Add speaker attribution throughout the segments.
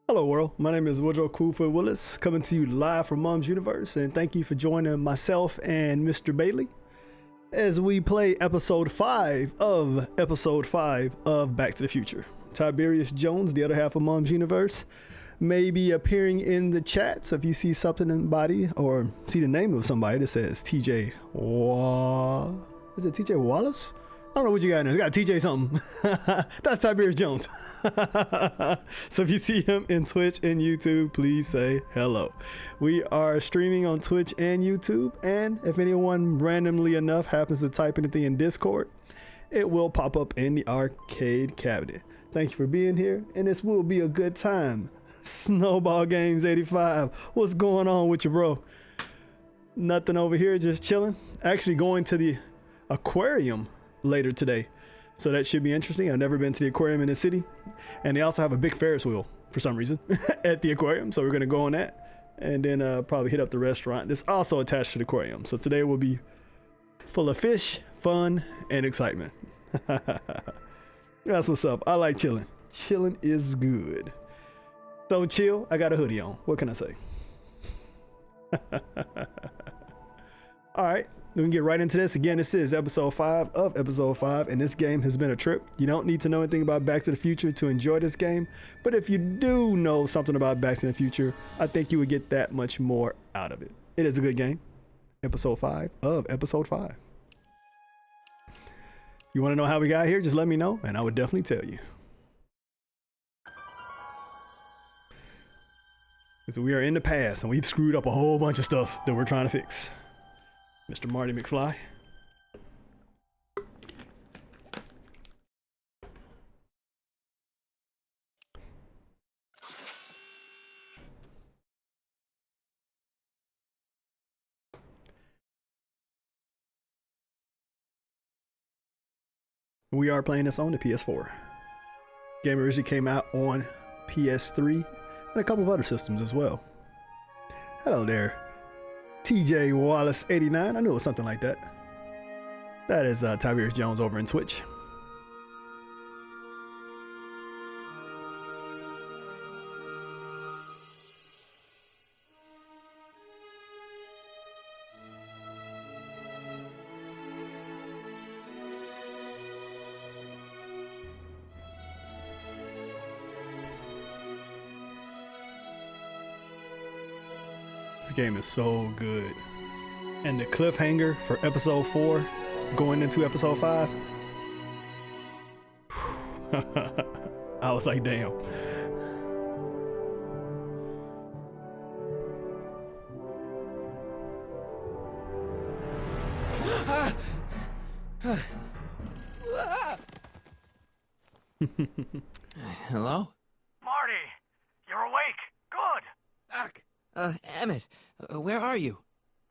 Speaker 1: Hello world, my name is Woodrow Coolfoot Willis, coming to you live from Mom's Universe, and thank you for joining myself and Mr. Bailey as we play episode 5 of Back to the Future. Tiberius Jones, the other half of Mom's Universe, may be appearing in the chat, so if you see something in the body or see the name of somebody that says TJ is it TJ Wallace? I don't know what you got in there. It's got TJ something. That's Tiberius Jones. So if you see him in Twitch and YouTube, please say hello. We are streaming on Twitch and YouTube, and if anyone randomly enough happens to type anything in Discord, it will pop up in the arcade cabinet. Thank you for being here, and this will be a good time. Snowball Games 85. What's going on with you, bro? Nothing over here, just chilling. Actually going to the aquarium later today, so that should be interesting. I've never been to the aquarium in the city, and they also have a big Ferris wheel for some reason at the aquarium, so we're gonna go on that and then probably hit up the restaurant that's also attached to the aquarium. So today will be full of fish, fun, and excitement. That's what's up. I like chilling. Chilling is good. So chill. I got a hoodie on. What can I say? All right, we can get right into this. Again, this is episode 5 of episode 5, and this game has been a trip. You don't need to know anything about Back to the Future to enjoy this game, but if you do know something about Back to the Future, I think you would get that much more out of it. It is a good game. Episode 5 of episode 5. You want to know how we got here? Just let me know, and I would definitely tell you. So we are in the past, and we've screwed up a whole bunch of stuff that we're trying to fix. Mr. Marty McFly. We are playing this on the PS4. Game originally came out on PS3 and a couple of other systems as well. Hello there, TJ Wallace 89. I knew it was something like that. That is Tiberius Jones over in Twitch. This game is so good. And the cliffhanger for episode 4 going into episode 5. I was like, damn.
Speaker 2: Hello?
Speaker 3: Marty, you're awake. Good.
Speaker 2: Doc, Emmett, where are you?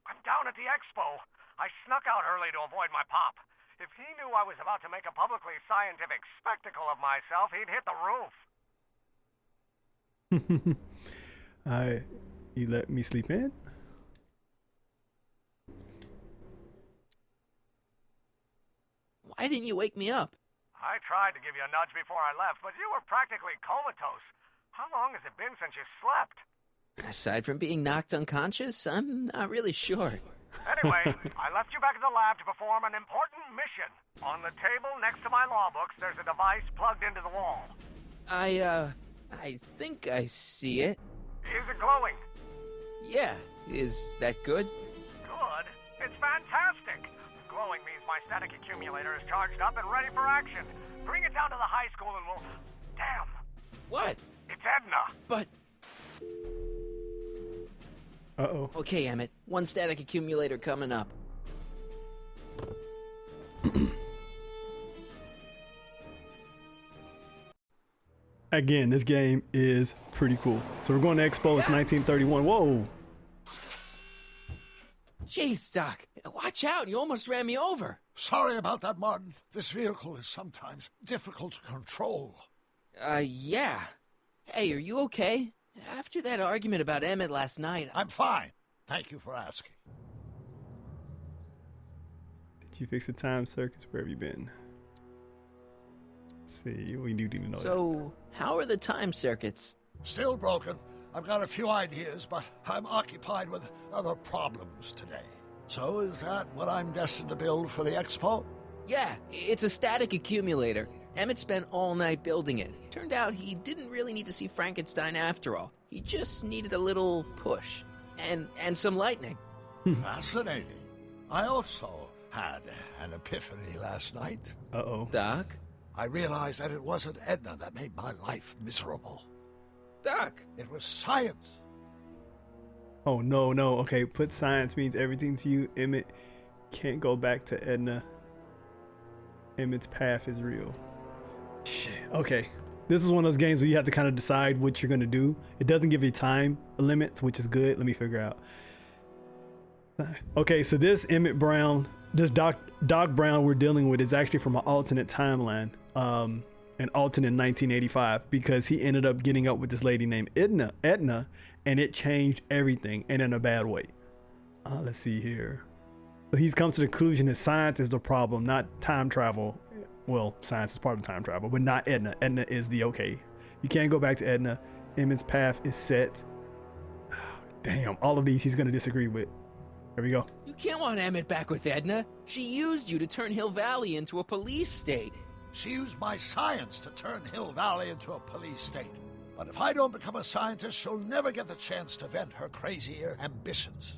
Speaker 3: I'm down at the expo. I snuck out early to avoid my pop. If he knew I was about to make a publicly scientific spectacle of myself, he'd hit the roof.
Speaker 1: You let me sleep in?
Speaker 2: Why didn't you wake me up?
Speaker 3: I tried to give you a nudge before I left, but you were practically comatose. How long has it been since you slept?
Speaker 2: Aside from being knocked unconscious, I'm not really sure.
Speaker 3: Anyway, I left you back at the lab to perform an important mission. On the table next to my law books, there's a device plugged into the wall.
Speaker 2: I think I see it.
Speaker 3: Is it glowing?
Speaker 2: Yeah, is that good?
Speaker 3: Good. It's fantastic. Glowing means my static accumulator is charged up and ready for action. Bring it down to the high school and we'll... Damn.
Speaker 2: What?
Speaker 3: It's Edna.
Speaker 2: But...
Speaker 1: Uh-oh.
Speaker 2: Okay, Emmett, one static accumulator coming up.
Speaker 1: Again, this game is pretty cool. So we're going to Expo. It's 1931. Whoa.
Speaker 2: Jeez, Doc, watch out. You almost ran me over.
Speaker 4: Sorry about that, Martin. This vehicle is sometimes difficult to control.
Speaker 2: Yeah. Hey, are you okay? After that argument about Emmett last night...
Speaker 4: I'm fine. Thank you for asking.
Speaker 1: Did you fix the time circuits? Where have you been? Let's see, we do need to know
Speaker 2: So, how are the time circuits?
Speaker 4: Still broken. I've got a few ideas, but I'm occupied with other problems today. So is that what I'm destined to build for the expo?
Speaker 2: Yeah, it's a static accumulator. Emmett spent all night building it. Turned out he didn't really need to see Frankenstein after all. He just needed a little push. And some lightning.
Speaker 4: Fascinating. I also had an epiphany last night.
Speaker 1: Uh-oh.
Speaker 2: Doc?
Speaker 4: I realized that it wasn't Edna that made my life miserable.
Speaker 2: Doc!
Speaker 4: It was science.
Speaker 1: Oh, no. Okay, put science means everything to you. Emmett can't go back to Edna. Emmett's path is real. Shit. Okay. This is one of those games where you have to kind of decide what you're going to do. It doesn't give you time limits, which is good. Let me figure out. Okay, so this Emmett Brown, this Doc Brown we're dealing with is actually from an alternate timeline, an alternate 1985, because he ended up getting up with this lady named Edna, and it changed everything, and in a bad way. Let's see here. So he's come to the conclusion that science is the problem, not time travel. Well, science is part of time travel, but not Edna. Edna is the okay. You can't go back to Edna. Emmett's path is set. Damn, all of these he's going to disagree with. Here we go.
Speaker 2: You can't want Emmett back with Edna. She used you to turn Hill Valley into a police state.
Speaker 4: She used my science to turn Hill Valley into a police state. But if I don't become a scientist, she'll never get the chance to vent her crazier ambitions.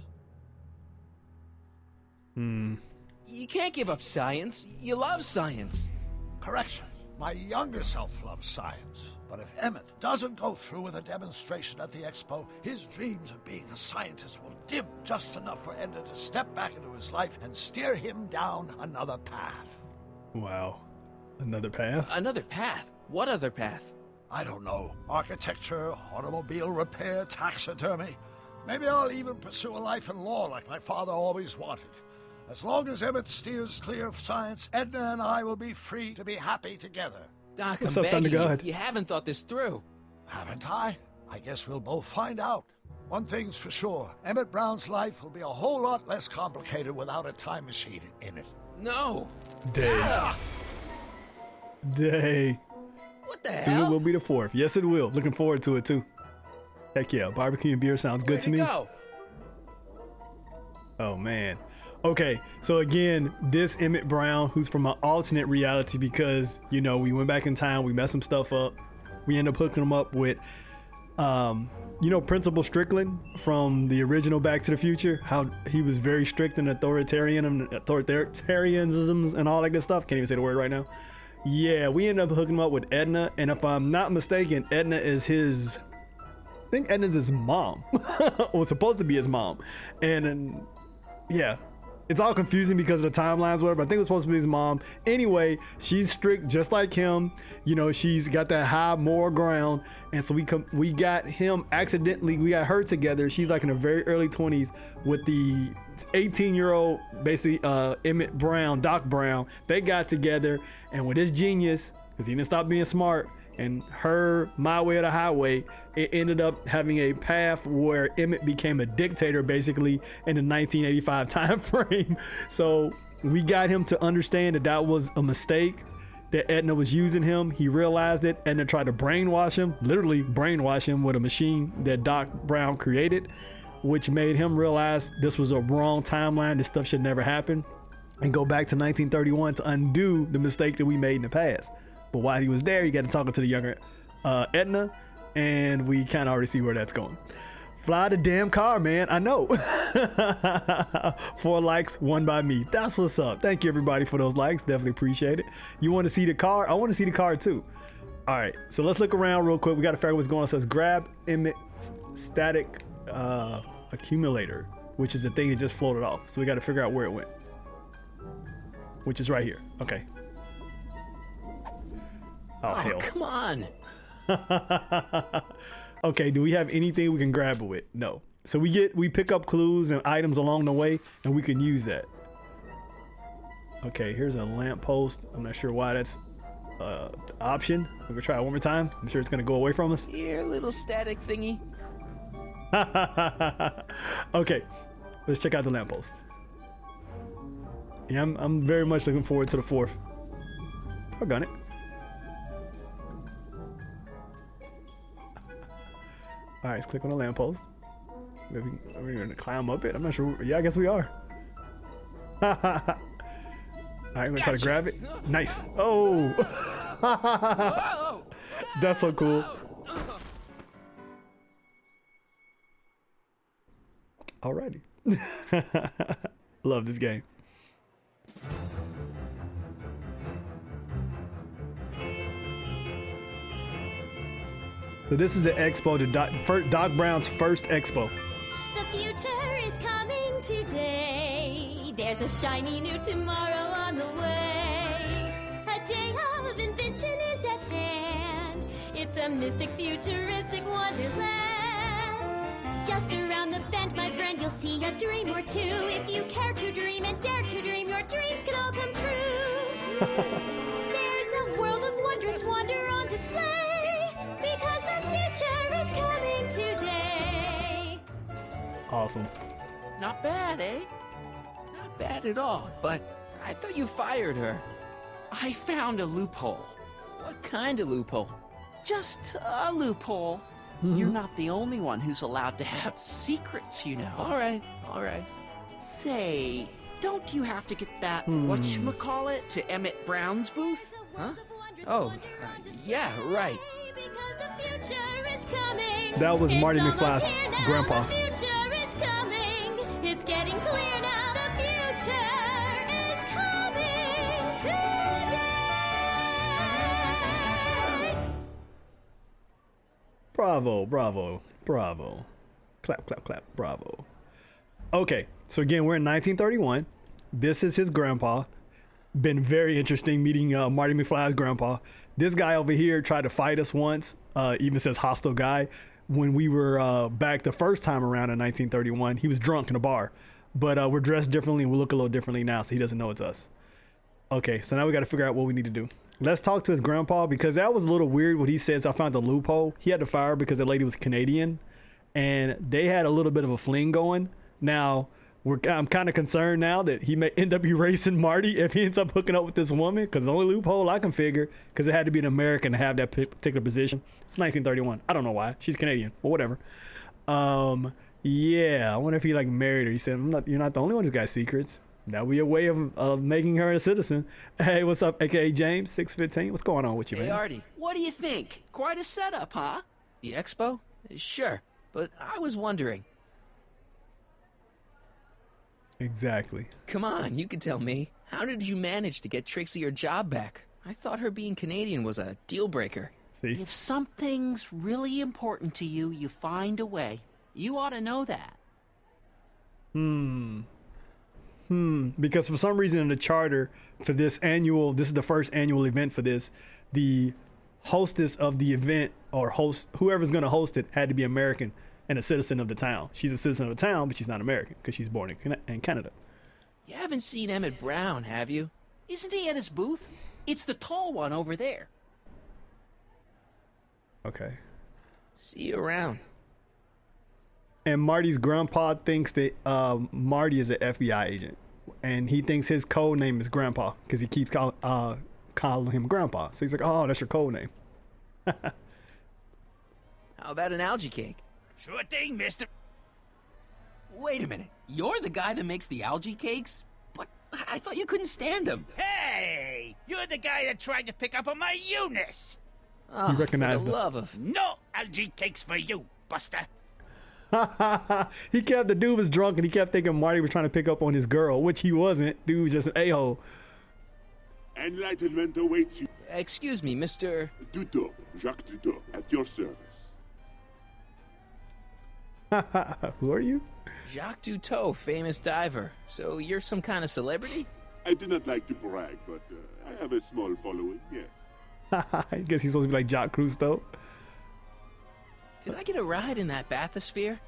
Speaker 2: You can't give up science. You love science.
Speaker 4: Correction. My younger self loves science. But if Emmett doesn't go through with a demonstration at the expo, his dreams of being a scientist will dim just enough for Edna to step back into his life and steer him down another path.
Speaker 1: Wow. Another path?
Speaker 2: Another path? What other path?
Speaker 4: I don't know. Architecture, automobile repair, taxidermy. Maybe I'll even pursue a life in law like my father always wanted. As long as Emmett steers clear of science, Edna and I will be free to be happy together.
Speaker 2: Doc,
Speaker 1: What's
Speaker 2: I'm
Speaker 1: up, Thunder
Speaker 2: begging
Speaker 1: God?
Speaker 2: you haven't thought this through.
Speaker 4: Haven't I? I guess we'll both find out. One thing's for sure, Emmett Brown's life will be a whole lot less complicated without a time machine in it.
Speaker 2: No.
Speaker 1: Day. Day.
Speaker 2: What the
Speaker 1: Dude, it
Speaker 2: hell?
Speaker 1: will be the 4th. Yes, it will. Looking forward to it, too. Heck yeah. Barbecue and beer sounds good to me.
Speaker 2: Go?
Speaker 1: Oh, man. Okay, so again, this Emmett Brown, who's from an alternate reality because, you know, we went back in time, we messed some stuff up. We ended up hooking him up with, you know, Principal Strickland from the original Back to the Future, how he was very strict and authoritarianisms and all that good stuff. Can't even say the word right now. Yeah, we ended up hooking him up with Edna, and if I'm not mistaken, Edna is his, I think Edna's his mom, or supposed to be his mom. And yeah. It's all confusing because of the timelines, whatever. I think it was supposed to be his mom. Anyway, she's strict just like him. You know, she's got that high moral ground. And so we got him accidentally, we got her together. She's like in her very early 20s with the 18-year-old, basically Emmett Brown, Doc Brown. They got together, and with his genius, because he didn't stop being smart, and her my way or the highway, it ended up having a path where Emmett became a dictator basically in the 1985 time frame. So we got him to understand that that was a mistake, that Edna was using him. He realized it. Edna tried to brainwash him, literally brainwash him with a machine that Doc Brown created, which made him realize this was a wrong timeline. This stuff should never happen, and go back to 1931 to undo the mistake that we made in the past. But while he was there, he got to talking to the younger Edna, and we kind of already see where that's going. Fly the damn car, man. I know. 4 likes, 1 by me. That's what's up. Thank you, everybody, for those likes. Definitely appreciate it. You want to see the car? I want to see the car, too. All right, so let's look around real quick. We got to figure out what's going on. It says grab Emmett's static accumulator, which is the thing that just floated off. So we got to figure out where it went, which is right here. Okay. Oh, hell.
Speaker 2: Come on.
Speaker 1: Okay, do we have anything we can grab it with? No. So we pick up clues and items along the way, and we can use that. Okay, here's a lamppost. I'm not sure why that's the option. We're gonna try it one more time. I'm sure it's gonna go away from us.
Speaker 2: Here, little static thingy.
Speaker 1: Okay, let's check out the lamppost. Yeah, I'm very much looking forward to the 4th. I got it. All right, let's click on the lamppost. Maybe we're gonna climb up it. I'm not sure. Yeah, I guess we are. All right, I'm gonna try to grab it. Nice. Oh, that's so cool. Alrighty. Love this game. So this is the expo, Doc Brown's first expo.
Speaker 5: The future is coming today. There's a shiny new tomorrow on the way. A day of invention is at hand. It's a mystic, futuristic wonderland. Just around the bend, my friend, you'll see a dream or two. If you care to dream and dare to dream, your dreams can all come true. There's a world of wondrous wonder on display. Because the future is coming today.
Speaker 1: Awesome.
Speaker 2: Not bad, eh? Not bad at all, but I thought you fired her.
Speaker 6: I found a loophole.
Speaker 2: What kind of loophole?
Speaker 6: Just a loophole. You're not the only one who's allowed to have secrets, you know.
Speaker 2: All right.
Speaker 6: Say, don't you have to get that, whatchamacallit, to Emmett Brown's booth?
Speaker 2: Huh? Oh, yeah, right.
Speaker 5: Because the future is coming.
Speaker 1: That was Marty
Speaker 5: It's almost
Speaker 1: McFly's
Speaker 5: here now.
Speaker 1: grandpa.
Speaker 5: The future is coming. It's getting clear now. The future is coming today.
Speaker 1: Bravo. Clap, bravo. Okay, so again, we're in 1931. This is his grandpa. Been very interesting meeting Marty McFly's grandpa. This guy over here tried to fight us once, even says hostile guy. When we were back the first time around in 1931, he was drunk in a bar. But we're dressed differently and we look a little differently now, so he doesn't know it's us. Okay, so now we got to figure out what we need to do. Let's talk to his grandpa, because that was a little weird what he says. I found the loophole. He had to fire her because the lady was Canadian, and they had a little bit of a fling going. Now, I'm kind of concerned now that he may end up erasing Marty if he ends up hooking up with this woman, because the only loophole I can figure, because it had to be an American to have that particular position. It's 1931. I don't know why. She's Canadian, but whatever. Yeah, I wonder if he like married her. He said, you're not the only one who's got secrets. That would be a way of making her a citizen. Hey, what's up, aka James 615? What's going on with you,
Speaker 2: Hey,
Speaker 1: man?
Speaker 2: Artie.
Speaker 6: What do you think? Quite a setup, huh?
Speaker 2: The expo? Sure, but I was wondering.
Speaker 1: Exactly.
Speaker 2: Come on, you can tell me. How did you manage to get Trixie her job back? I thought her being Canadian was a deal breaker.
Speaker 1: See?
Speaker 6: If something's really important to you, you find a way. You ought to know that.
Speaker 1: Because for some reason in the charter for this is the first annual event for this, the hostess of the event, or host, whoever's going to host it, had to be American and a citizen of the town. She's a citizen of the town, but she's not American because she's born in Canada.
Speaker 2: You haven't seen Emmett Brown, have you?
Speaker 6: Isn't he at his booth? It's the tall one over there.
Speaker 1: Okay.
Speaker 2: See you around.
Speaker 1: And Marty's grandpa thinks that Marty is an FBI agent, and he thinks his code name is Grandpa because he keeps calling him Grandpa. So he's like, "Oh, that's your code name."
Speaker 2: How about an algae cake?
Speaker 7: Sure thing, mister.
Speaker 2: Wait a minute. You're the guy that makes the algae cakes? But I thought you couldn't stand them.
Speaker 7: Hey, you're the guy that tried to pick up on my Eunice.
Speaker 2: Oh,
Speaker 1: recognized
Speaker 2: for the
Speaker 1: them.
Speaker 2: love of...
Speaker 7: No algae cakes for you, Buster.
Speaker 1: The dude was drunk and he kept thinking Marty was trying to pick up on his girl, which he wasn't. Dude was just an a-hole.
Speaker 8: Enlightenment awaits you.
Speaker 2: Excuse me, Mr...
Speaker 8: Duto, Jacques Duto, at your service.
Speaker 1: Who are you?
Speaker 2: Jacques Duteau, famous diver. So you're some kind of celebrity?
Speaker 8: I do not like to brag, but I have a small following, yes.
Speaker 1: I guess he's supposed to be like Jacques Cousteau.
Speaker 2: Could I get a ride in that bathysphere?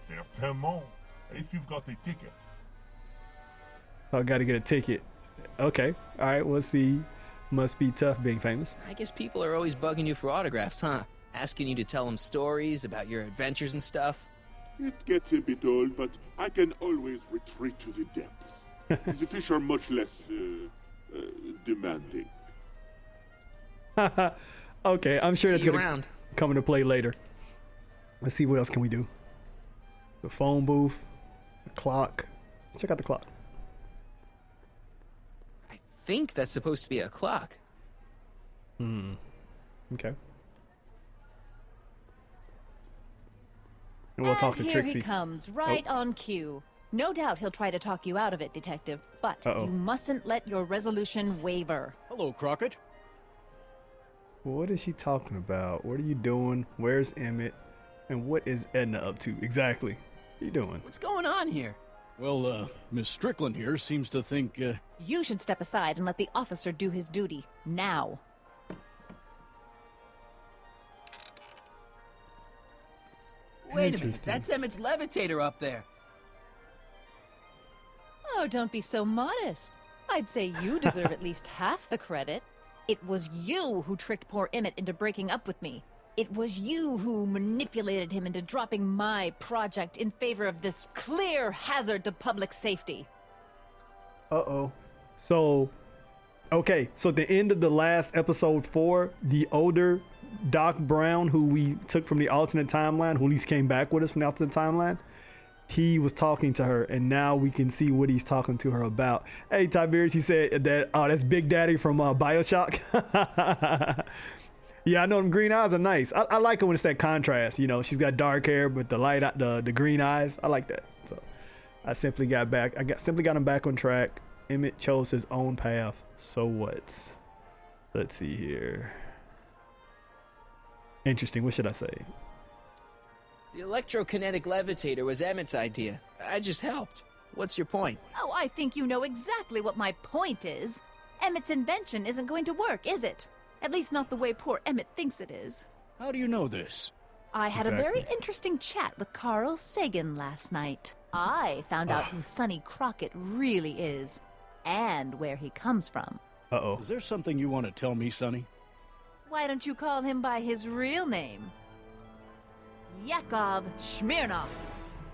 Speaker 8: Certainement, if you've got a ticket.
Speaker 1: I got to get a ticket. Okay. All right. Let's see. Must be tough being famous.
Speaker 2: I guess people are always bugging you for autographs, huh? Asking you to tell them stories about your adventures and stuff.
Speaker 8: It gets a bit old, but I can always retreat to the depths. The fish are much less demanding.
Speaker 1: Okay. I'm sure
Speaker 2: See
Speaker 1: that's
Speaker 2: you
Speaker 1: going to
Speaker 2: around.
Speaker 1: come into play later. Let's see what else can we do. The phone booth, the clock. Check out the clock.
Speaker 2: I think that's supposed to be a clock.
Speaker 1: Okay. And we'll talk to
Speaker 9: here
Speaker 1: Trixie.
Speaker 9: he comes, right on cue. No doubt he'll try to talk you out of it, Detective, but you mustn't let your resolution waver.
Speaker 10: Hello, Crockett.
Speaker 1: What is she talking about? What are you doing? Where's Emmett? And what is Edna up to exactly? What are you doing?
Speaker 2: What's going on here?
Speaker 10: Well, Miss Strickland here seems to think,
Speaker 9: You should step aside and let the officer do his duty, now.
Speaker 2: Wait a minute, that's Emmett's levitator up there.
Speaker 9: Oh, don't be so modest. I'd say you deserve at least half the credit. It was you who tricked poor Emmett into breaking up with me. It was you who manipulated him into dropping my project in favor of this clear hazard to public safety.
Speaker 1: So, okay, so at the end of the last episode 4, the older Doc Brown, who we took from the alternate timeline, who at least came back with us from the alternate timeline, he was talking to her, and now we can see what he's talking to her about. Hey, Tiberius, he said that, that's Big Daddy from BioShock. Yeah, I know them green eyes are nice. I like it when it's that contrast. You know, she's got dark hair with the light, the green eyes. I like that. So I simply got him back on track. Emmett chose his own path. So what? Let's see here. Interesting. What should I say?
Speaker 2: The electrokinetic levitator was Emmett's idea. I just helped. What's your point?
Speaker 9: Oh, I think you know exactly what my point is. Emmett's invention isn't going to work, is it? At least not the way poor Emmett thinks it is.
Speaker 10: how do you know this?
Speaker 9: I had a very interesting chat with Carl Sagan last night. I found out who Sonny Crockett really is, and where he comes from.
Speaker 10: Is there something you want to tell me, Sonny?
Speaker 9: Why don't you call him by his real name? Yakov Smirnov.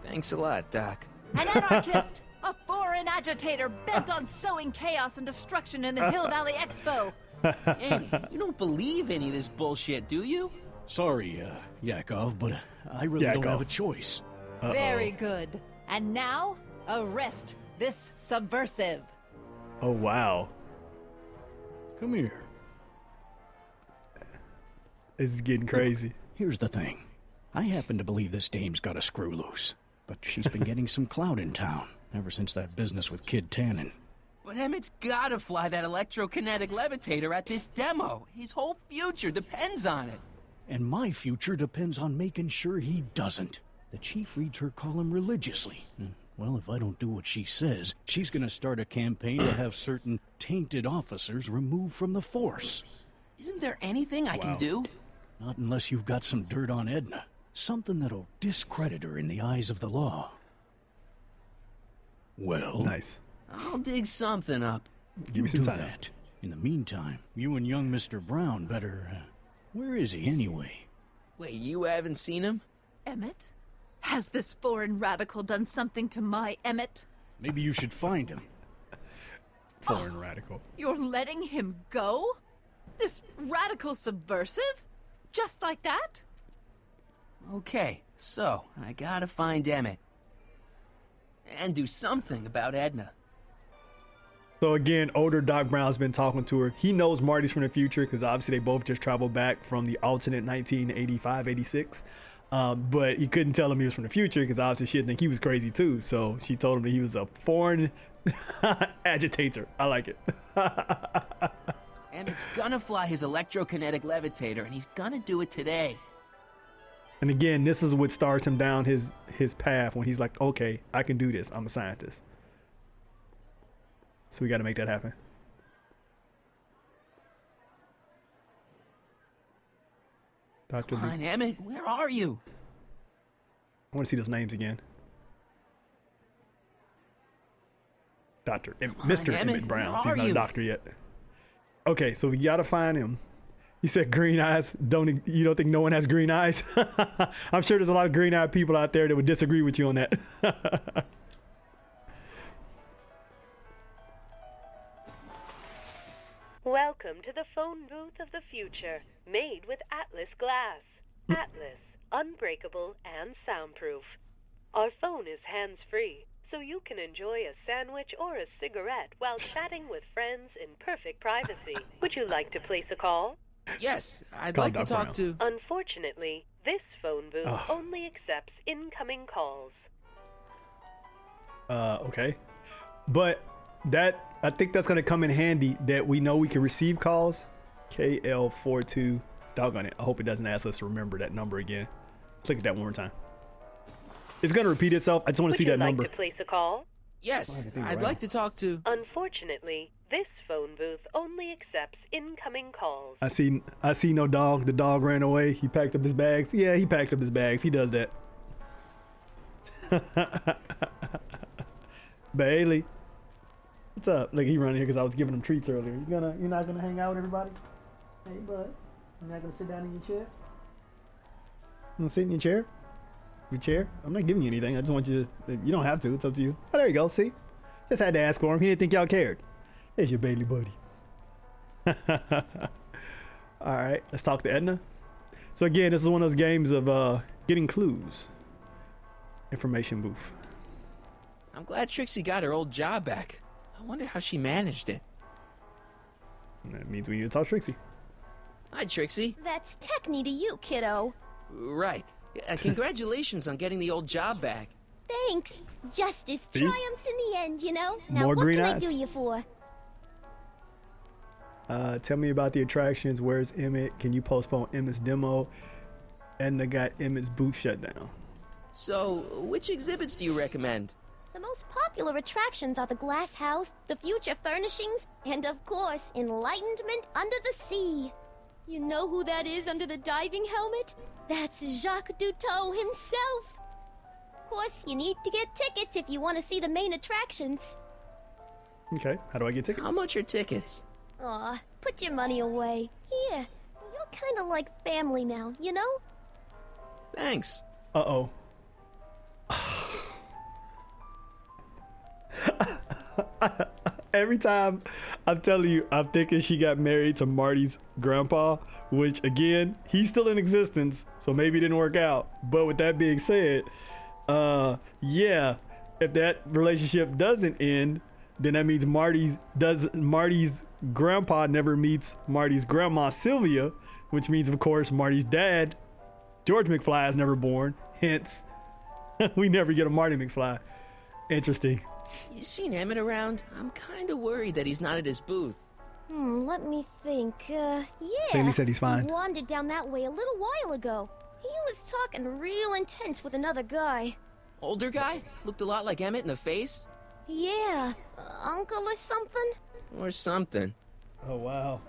Speaker 2: Thanks a lot, Doc.
Speaker 9: An anarchist! A foreign agitator bent on sowing chaos and destruction in the Hill Valley Expo!
Speaker 2: Annie, you don't believe any of this bullshit, do you?
Speaker 10: Sorry, Yakov, but I really don't have a choice.
Speaker 9: Very good. And now, arrest this subversive.
Speaker 1: Oh, wow.
Speaker 10: Come here.
Speaker 1: This is getting crazy.
Speaker 10: Here's the thing. I happen to believe this dame's got a screw loose, but she's been getting some clout in town ever since that business with Kid Tannen.
Speaker 2: But Emmett's gotta fly that electrokinetic levitator at this demo. His whole future depends on it.
Speaker 10: And my future depends on making sure he doesn't. The chief reads her column religiously. Well, if I don't do what she says, she's gonna start a campaign to have certain tainted officers removed from the force.
Speaker 2: Isn't there anything I can do?
Speaker 10: Not unless you've got some dirt on Edna. Something that'll discredit her in the eyes of the law. Well...
Speaker 1: Nice.
Speaker 2: I'll dig something up.
Speaker 1: Give me some time.
Speaker 10: That. In the meantime, you and young Mr. Brown better... where is he anyway?
Speaker 2: Wait, you haven't seen him?
Speaker 9: Emmett? Has this foreign radical done something to my Emmett?
Speaker 10: Maybe you should find him.
Speaker 1: Foreign radical.
Speaker 9: You're letting him go? This radical subversive? Just like that?
Speaker 2: Okay, so I gotta find Emmett. And do something about Edna.
Speaker 1: So again, older Doc Brown's been talking to her. He knows Marty's from the future because obviously they both just traveled back from the alternate 1985-86. But he couldn't tell him he was from the future because obviously she'd think he was crazy too. So she told him that he was a foreign agitator. I like it.
Speaker 2: Emmett's gonna fly his electrokinetic levitator, and he's gonna do it today.
Speaker 1: And again, this is what starts him down his path when he's like, okay, I can do this. I'm a scientist. So we got to make that happen. Dr.
Speaker 2: Come on, Emmett, where are you?
Speaker 1: I want to see those names again. Mr. Emmett Brown. He's not a doctor yet. Okay, so we got to find him. He said green eyes. You don't think no one has green eyes? I'm sure there's a lot of green-eyed people out there that would disagree with you on that.
Speaker 11: Welcome to the phone booth of the future, made with Atlas glass. Atlas, unbreakable, and soundproof. Our phone is hands-free, so you can enjoy a sandwich or a cigarette while chatting with friends in perfect privacy. Would you like to place a call?
Speaker 2: Yes, I'd
Speaker 1: Call
Speaker 2: like to
Speaker 1: Doc
Speaker 2: talk
Speaker 1: Brown.
Speaker 2: to...
Speaker 11: Unfortunately, this phone booth only accepts incoming calls.
Speaker 1: Okay. But I think that's gonna come in handy that we know we can receive calls. KL42. Doggone it. I hope it doesn't ask us to remember that number again. Click at that one more time. It's gonna repeat itself. I just want to see that number.
Speaker 11: Would you like to place a call?
Speaker 2: Yes, I'd like to talk to...
Speaker 11: Unfortunately, this phone booth only accepts incoming calls.
Speaker 1: I see no dog. The dog ran away. He packed up his bags. Yeah, he packed up his bags. He does that. Bailey, what's up? Look, he running here because I was giving him treats earlier. You're not gonna hang out with everybody? Hey, bud, you're not gonna sit down in your chair? You gonna sit in your chair? Your chair? I'm not giving you anything. I just want you to. You don't have to. It's up to you. Oh, there you go. See, just had to ask for him. He didn't think y'all cared. There's your Bailey buddy. All right, let's talk to Edna. So again, this is one of those games of getting clues. Information booth.
Speaker 2: I'm glad Trixie got her old job back. I wonder how she managed it.
Speaker 1: That means we need to talk to Trixie.
Speaker 2: Hi, Trixie.
Speaker 5: That's techni to you, kiddo.
Speaker 2: Right. Congratulations on getting the old job back.
Speaker 5: Thanks. Justice
Speaker 1: See?
Speaker 5: triumphs in the end, you know? Now
Speaker 1: More
Speaker 5: what
Speaker 1: green
Speaker 5: can I
Speaker 1: eyes.
Speaker 5: do you for?
Speaker 1: Tell me about the attractions. Where's Emmett? Can you postpone Emmett's demo? Edna got Emmett's booth shut down.
Speaker 2: So, which exhibits do you recommend?
Speaker 5: The most popular attractions are the Glass House, the Future Furnishings, and of course, Enlightenment Under the Sea. You know who that is under the diving helmet? That's Jacques Cousteau himself. Of course, you need to get tickets if you want to see the main attractions.
Speaker 1: Okay, how do I get tickets?
Speaker 2: How much are tickets?
Speaker 5: Aw, put your money away. Here, you're kind of like family now, you know?
Speaker 2: Thanks.
Speaker 1: Uh-oh. Every time I'm telling you, I'm thinking she got married to Marty's grandpa, which again, he's still in existence, so maybe it didn't work out. But with that being said, yeah, if that relationship doesn't end, then that means Marty's grandpa never meets Marty's grandma Sylvia, which means of course Marty's dad, George McFly, is never born. Hence, we never get a Marty McFly. Interesting.
Speaker 2: You seen Emmett around? I'm kind of worried that he's not at his booth.
Speaker 5: Let me think. Yeah.
Speaker 1: Bailey said he's fine.
Speaker 5: He wandered down that way a little while ago. He was talking real intense with another guy.
Speaker 2: Older guy? Looked a lot like Emmett in the face?
Speaker 5: Yeah. Uncle or something?
Speaker 2: Or something.
Speaker 1: Oh, wow.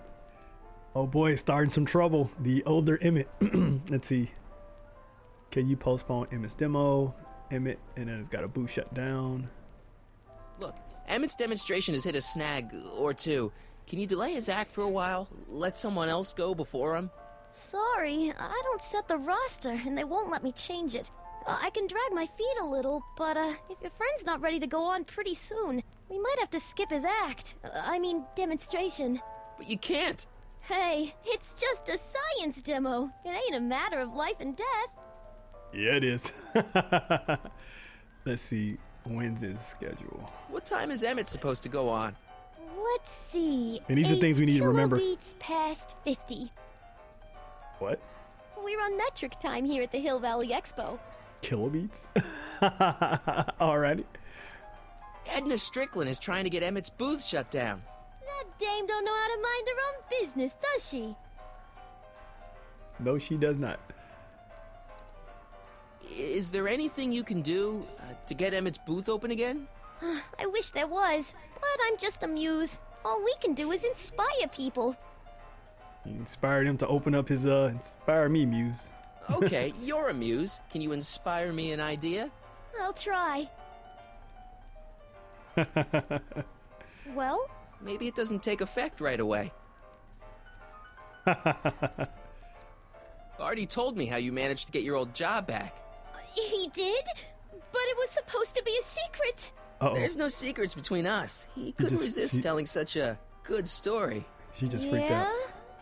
Speaker 1: Oh boy, starting some trouble. The older Emmett. Let's see. Can you postpone Emmett's demo? Emmett, and then it's got a booth shut down.
Speaker 2: Look, Emmett's demonstration has hit a snag or two. Can you delay his act for a while? Let someone else go before him?
Speaker 5: Sorry, I don't set the roster, and they won't let me change it. I can drag my feet a little, but if your friend's not ready to go on pretty soon, we might have to skip his act. I mean, demonstration.
Speaker 2: But you can't!
Speaker 5: Hey, it's just a science demo. It ain't a matter of life and death.
Speaker 1: Yeah, it is. Let's see. When's his schedule?
Speaker 2: What time is Emmett supposed to go on?
Speaker 5: Let's see.
Speaker 1: And these are things we need to remember.
Speaker 5: Kilobeats past 50.
Speaker 1: What?
Speaker 5: We're on metric time here at the Hill Valley Expo.
Speaker 1: Kilobeats? Alrighty.
Speaker 2: Edna Strickland is trying to get Emmett's booth shut down.
Speaker 5: That dame don't know how to mind her own business, does she?
Speaker 1: No, she does not.
Speaker 2: Is there anything you can do to get Emmett's booth open again?
Speaker 5: I wish there was, but I'm just a muse. All we can do is inspire people.
Speaker 1: You inspired him to open up his Inspire Me muse.
Speaker 2: Okay, you're a muse. Can you inspire me an idea?
Speaker 5: I'll try. Well?
Speaker 2: Maybe it doesn't take effect right away. Artie told me how you managed to get your old job back.
Speaker 5: He did? But it was supposed to be a secret.
Speaker 1: Uh-oh.
Speaker 2: There's no secrets between us. He couldn't resist telling such a good story.
Speaker 1: She just freaked out.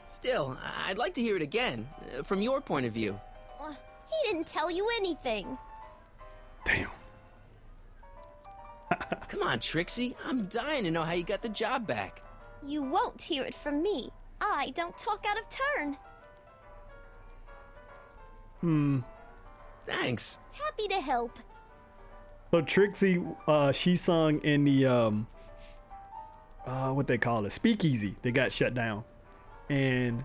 Speaker 2: Still, I'd like to hear it again, from your point of view.
Speaker 5: He didn't tell you anything.
Speaker 1: Damn.
Speaker 2: Come on, Trixie. I'm dying to know how you got the job back.
Speaker 5: You won't hear it from me. I don't talk out of turn.
Speaker 2: Thanks.
Speaker 5: Happy to help.
Speaker 1: So Trixie, she sung in the what they call it, speakeasy. They got shut down, and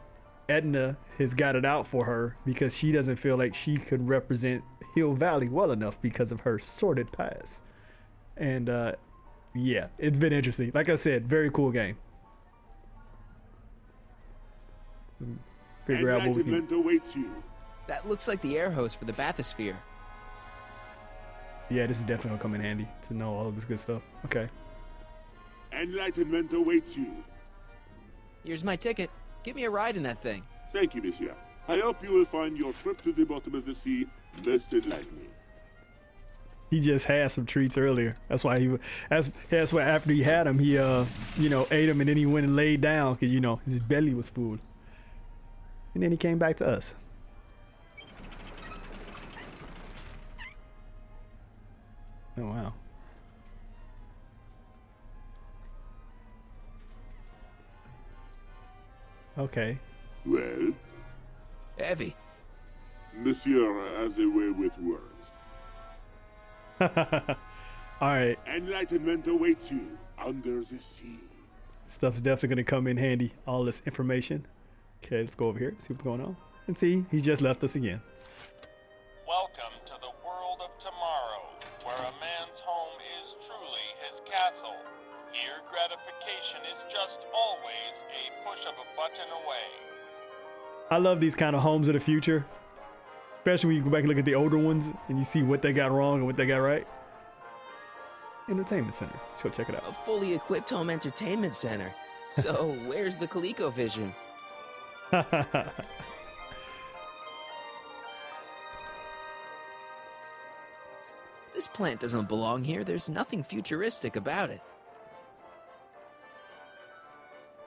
Speaker 1: Edna has got it out for her because she doesn't feel like she could represent Hill Valley well enough because of her sordid past. And yeah, it's been interesting. Like I said, very cool game. Figure out what we can.
Speaker 8: Enlightenment awaits you.
Speaker 2: That looks like the air hose for the bathysphere.
Speaker 1: Yeah, this is definitely gonna come in handy to know all of this good stuff. Okay.
Speaker 8: Enlightenment awaits you.
Speaker 2: Here's my ticket. Give me a ride in that thing.
Speaker 8: Thank you, monsieur. I hope you will find your trip to the bottom of the sea most enlightening.
Speaker 1: He just had some treats earlier. That's why that's why after he had them, he you know, ate them and then he went and laid down because, you know, his belly was full. And then he came back to us. Oh wow. Okay.
Speaker 8: Well,
Speaker 2: Heavy.
Speaker 8: monsieur has a way with words.
Speaker 1: All right.
Speaker 8: Enlightenment awaits you under the sea.
Speaker 1: Stuff's definitely gonna come in handy. All this information. Okay, let's go over here, see what's going on. And see, he just left us again.
Speaker 12: Welcome to the world of tomorrow, where a man's home is truly his castle. Here, gratification is just always a push of a button away.
Speaker 1: I love these kind of homes of the future. Especially when you go back and look at the older ones and you see what they got wrong and what they got right. Entertainment center. Let's go check it out.
Speaker 2: A fully equipped home entertainment center. So where's the ColecoVision? This plant doesn't belong here. There's nothing futuristic about it.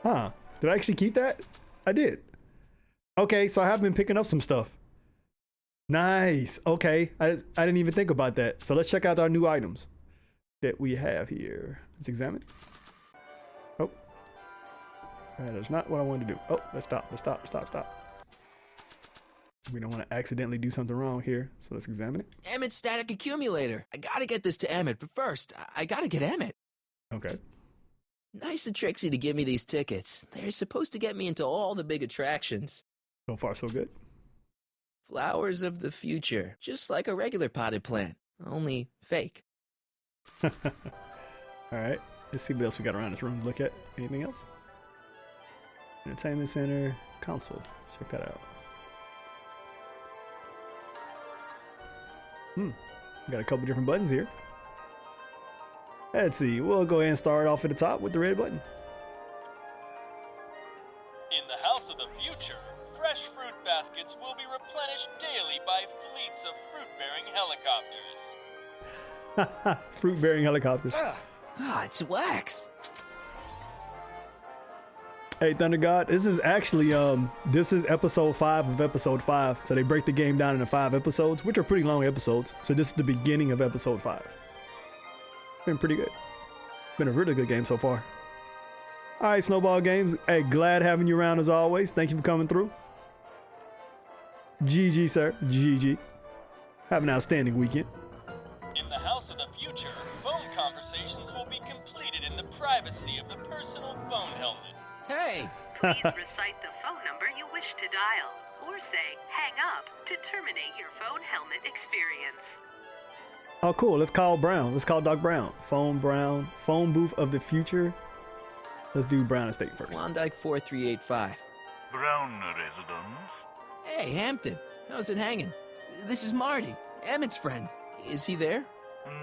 Speaker 1: Huh. Did I actually keep that? I did. Okay, so I have been picking up some stuff. Nice. Okay. I didn't even think about that. So let's check out our new items that we have here. Let's examine. Oh. That is not what I wanted to do. Oh, let's stop. Let's stop. Stop. Stop. We don't want to accidentally do something wrong here. So let's examine it.
Speaker 2: Emmett's static accumulator. I gotta get this to Emmett, but first, I gotta get Emmett.
Speaker 1: Okay.
Speaker 2: Nice of Trixie to give me these tickets. They're supposed to get me into all the big attractions.
Speaker 1: So far, so good.
Speaker 2: Flowers of the future. Just like a regular potted plant, only fake.
Speaker 1: All right. Let's see what else we got around this room to look at. Anything else? Entertainment center, console. Check that out. Got a couple different buttons here. Let's see. We'll go ahead and start off at the top with the red button.
Speaker 12: In the house of the future, fresh fruit baskets will be replenished daily by fleets of fruit-bearing helicopters.
Speaker 1: Fruit-bearing helicopters.
Speaker 2: It's wax.
Speaker 1: Hey, Thunder God, this is actually this is episode 5 of episode 5. So they break the game down into 5 episodes, which are pretty long episodes. So this is the beginning of episode 5. Been pretty good. Been a really good game so far. All right, Snowball Games. Hey, glad having you around as always. Thank you for coming through. GG, sir. GG. Have an outstanding weekend.
Speaker 12: In the house of the future, phone conversations will be completed in the privacy of the personal phone helmet.
Speaker 2: Hey!
Speaker 11: Please recite the phone number you wish to dial, or say hang up to terminate your phone helmet experience.
Speaker 1: Oh, cool. Let's call Brown. Let's call Doc Brown. Phone Brown. Phone booth of the future. Let's do Brown Estate first.
Speaker 2: Klondike 4385.
Speaker 13: Brown residence.
Speaker 2: Hey, Hampton. How's it hanging? This is Marty, Emmett's friend. Is he there?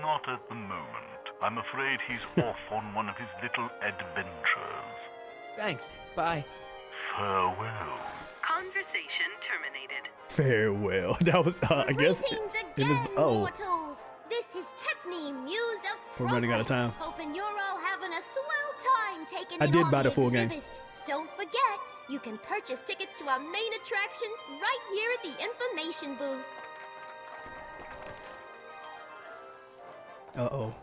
Speaker 13: Not at the moment. I'm afraid he's off on one of his little adventures.
Speaker 2: Thanks. Bye.
Speaker 13: Farewell.
Speaker 11: Conversation terminated.
Speaker 1: Farewell. That was, I guess.
Speaker 5: Greetings
Speaker 1: It was,
Speaker 5: again,
Speaker 1: oh,
Speaker 5: mortals. This is Techne, Muse of
Speaker 1: we're running out of time.
Speaker 5: Hoping you're all having a swell time taking
Speaker 1: I
Speaker 5: in
Speaker 1: did
Speaker 5: all
Speaker 1: buy the
Speaker 5: the
Speaker 1: full game.
Speaker 5: exhibits. Don't forget, you can purchase tickets to our main attractions right here at the information booth.
Speaker 1: Uh-oh.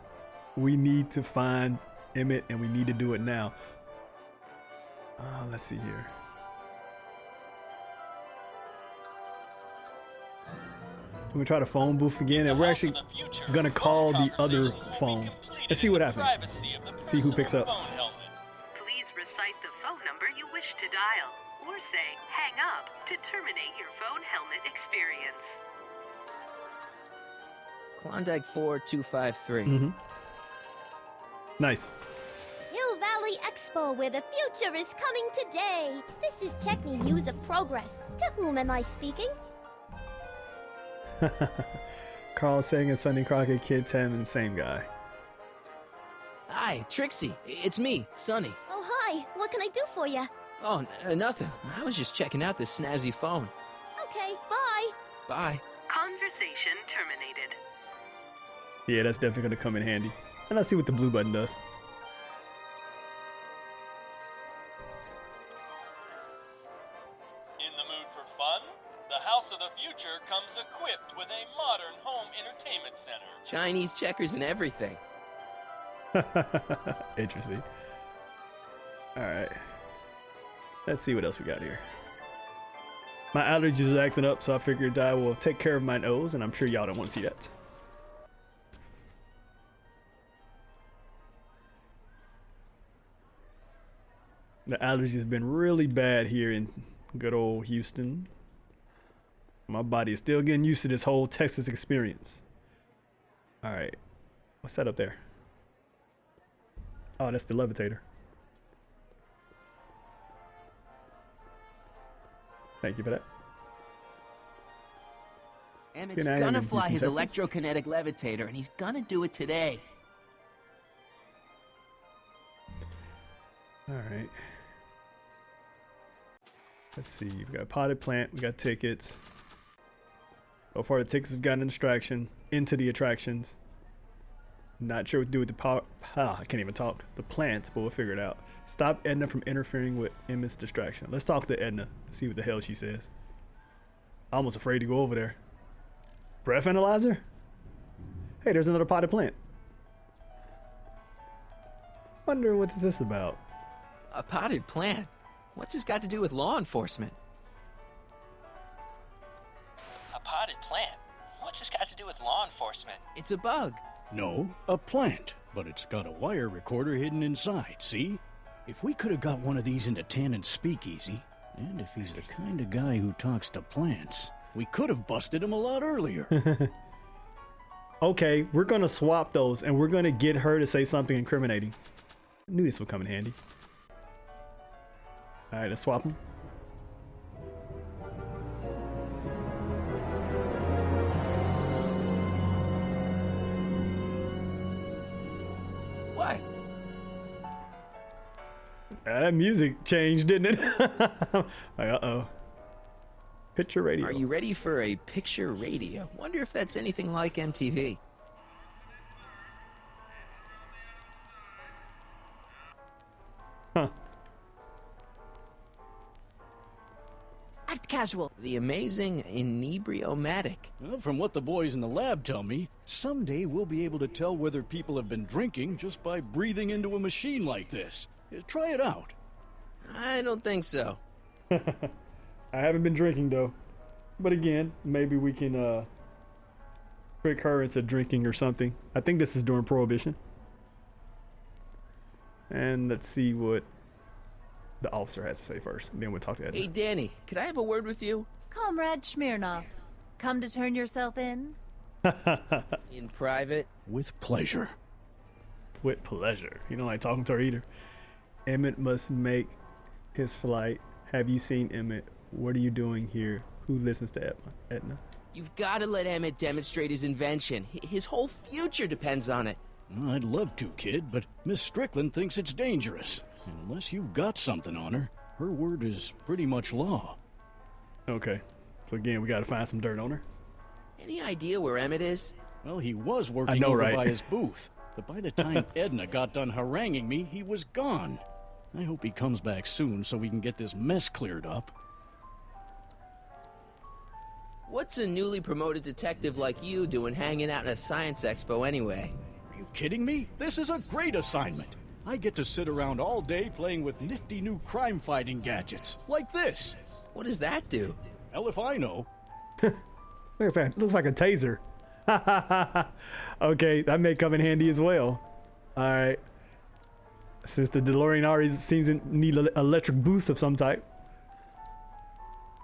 Speaker 1: We need to find Emmett, and we need to do it now. Let's see here. We're gonna try the phone booth again, and we're actually gonna call the other phone. Let's see what happens. See who picks up.
Speaker 11: Please recite the phone number you wish to dial, or say hang up to terminate your phone helmet experience.
Speaker 2: Klondike 4253.
Speaker 1: Nice.
Speaker 5: Hill Valley Expo, where the future is coming today. This is Techni News of Progress. To whom am I speaking?
Speaker 1: Carl Sagan, Sonny Crockett, Kid Tam, same guy.
Speaker 2: Hi, Trixie. It's me, Sonny.
Speaker 5: Oh, hi. What can I do for you?
Speaker 2: Oh, nothing. I was just checking out this snazzy phone.
Speaker 5: Okay, bye.
Speaker 2: Bye.
Speaker 11: Conversation terminated.
Speaker 1: Yeah, that's definitely gonna come in handy. And let's see what the blue button does.
Speaker 12: In the mood for fun? The House of the Future comes equipped with a modern home entertainment center.
Speaker 2: Chinese checkers and everything.
Speaker 1: Interesting. Alright. Let's see what else we got here. My allergies are acting up, so I figured I will take care of my nose, and I'm sure y'all don't want to see that. The allergies have been really bad here in good old Houston. My body is still getting used to this whole Texas experience. Alright. What's that up there? Oh, that's the levitator. Thank you for that.
Speaker 2: Emmett's gonna fly his electrokinetic levitator, and he's gonna do it today.
Speaker 1: Alright. Let's see. We've got potted plant. We got tickets. So far, the tickets have gotten a distraction into the attractions. Not sure what to do with the power. I can't even talk. The plants, but we'll figure it out. Stop Edna from interfering with Emmett's distraction. Let's talk to Edna. See what the hell she says. I'm almost afraid to go over there. Breath analyzer? Hey, there's another potted plant. Wonder what this is about.
Speaker 2: A potted plant? What's this got to do with law enforcement?
Speaker 7: A potted plant? What's this got to do with law enforcement?
Speaker 2: It's a bug.
Speaker 10: No, a plant, but it's got a wire recorder hidden inside, see? If we could have got one of these into Tannen's speakeasy, and if he's the kind of guy who talks to plants, we could have busted him a lot earlier.
Speaker 1: Okay, we're gonna swap those, and we're gonna get her to say something incriminating. I knew this would come in handy. Alright, let's swap them.
Speaker 2: What?
Speaker 1: That music changed, didn't it? Like, uh-oh. Picture radio.
Speaker 2: Are you ready for a picture radio? Wonder if that's anything like MTV.
Speaker 1: Huh.
Speaker 9: Act casual.
Speaker 2: The amazing inebriomatic.
Speaker 10: Well, from what the boys in the lab tell me, someday we'll be able to tell whether people have been drinking just by breathing into a machine like this. Try it out.
Speaker 2: I don't think so.
Speaker 1: I haven't been drinking though. But again, maybe we can trick her into drinking or something. I think this is during Prohibition. And let's see what the officer has to say first. Then we'll talk to Edna.
Speaker 2: Hey, Danny, could I have a word with you?
Speaker 9: Comrade Smirnov, come to turn yourself in?
Speaker 2: In private?
Speaker 10: With pleasure.
Speaker 1: With pleasure. You don't like talking to her either. Emmett must make his flight. Have you seen Emmett? What are you doing here? Who listens to Edna?
Speaker 2: You've got to let Emmett demonstrate his invention. His whole future depends on it.
Speaker 10: I'd love to, kid, but Miss Strickland thinks it's dangerous. And unless you've got something on her, her word is pretty much law.
Speaker 1: Okay. So again, we gotta find some dirt on her.
Speaker 2: Any idea where Emmett is?
Speaker 10: Well, he was working over by his booth, but by the time Edna got done haranguing me, he was gone. I hope he comes back soon so we can get this mess cleared up.
Speaker 2: What's a newly promoted detective like you doing hanging out in a science expo anyway?
Speaker 10: you kidding me? This is a great assignment. I get to sit around all day playing with nifty new crime-fighting gadgets, like this.
Speaker 2: What does that do?
Speaker 10: Hell if I know.
Speaker 1: Looks like a taser. Okay, that may come in handy as well. All right. Since the DeLorean already seems to need an electric boost of some type.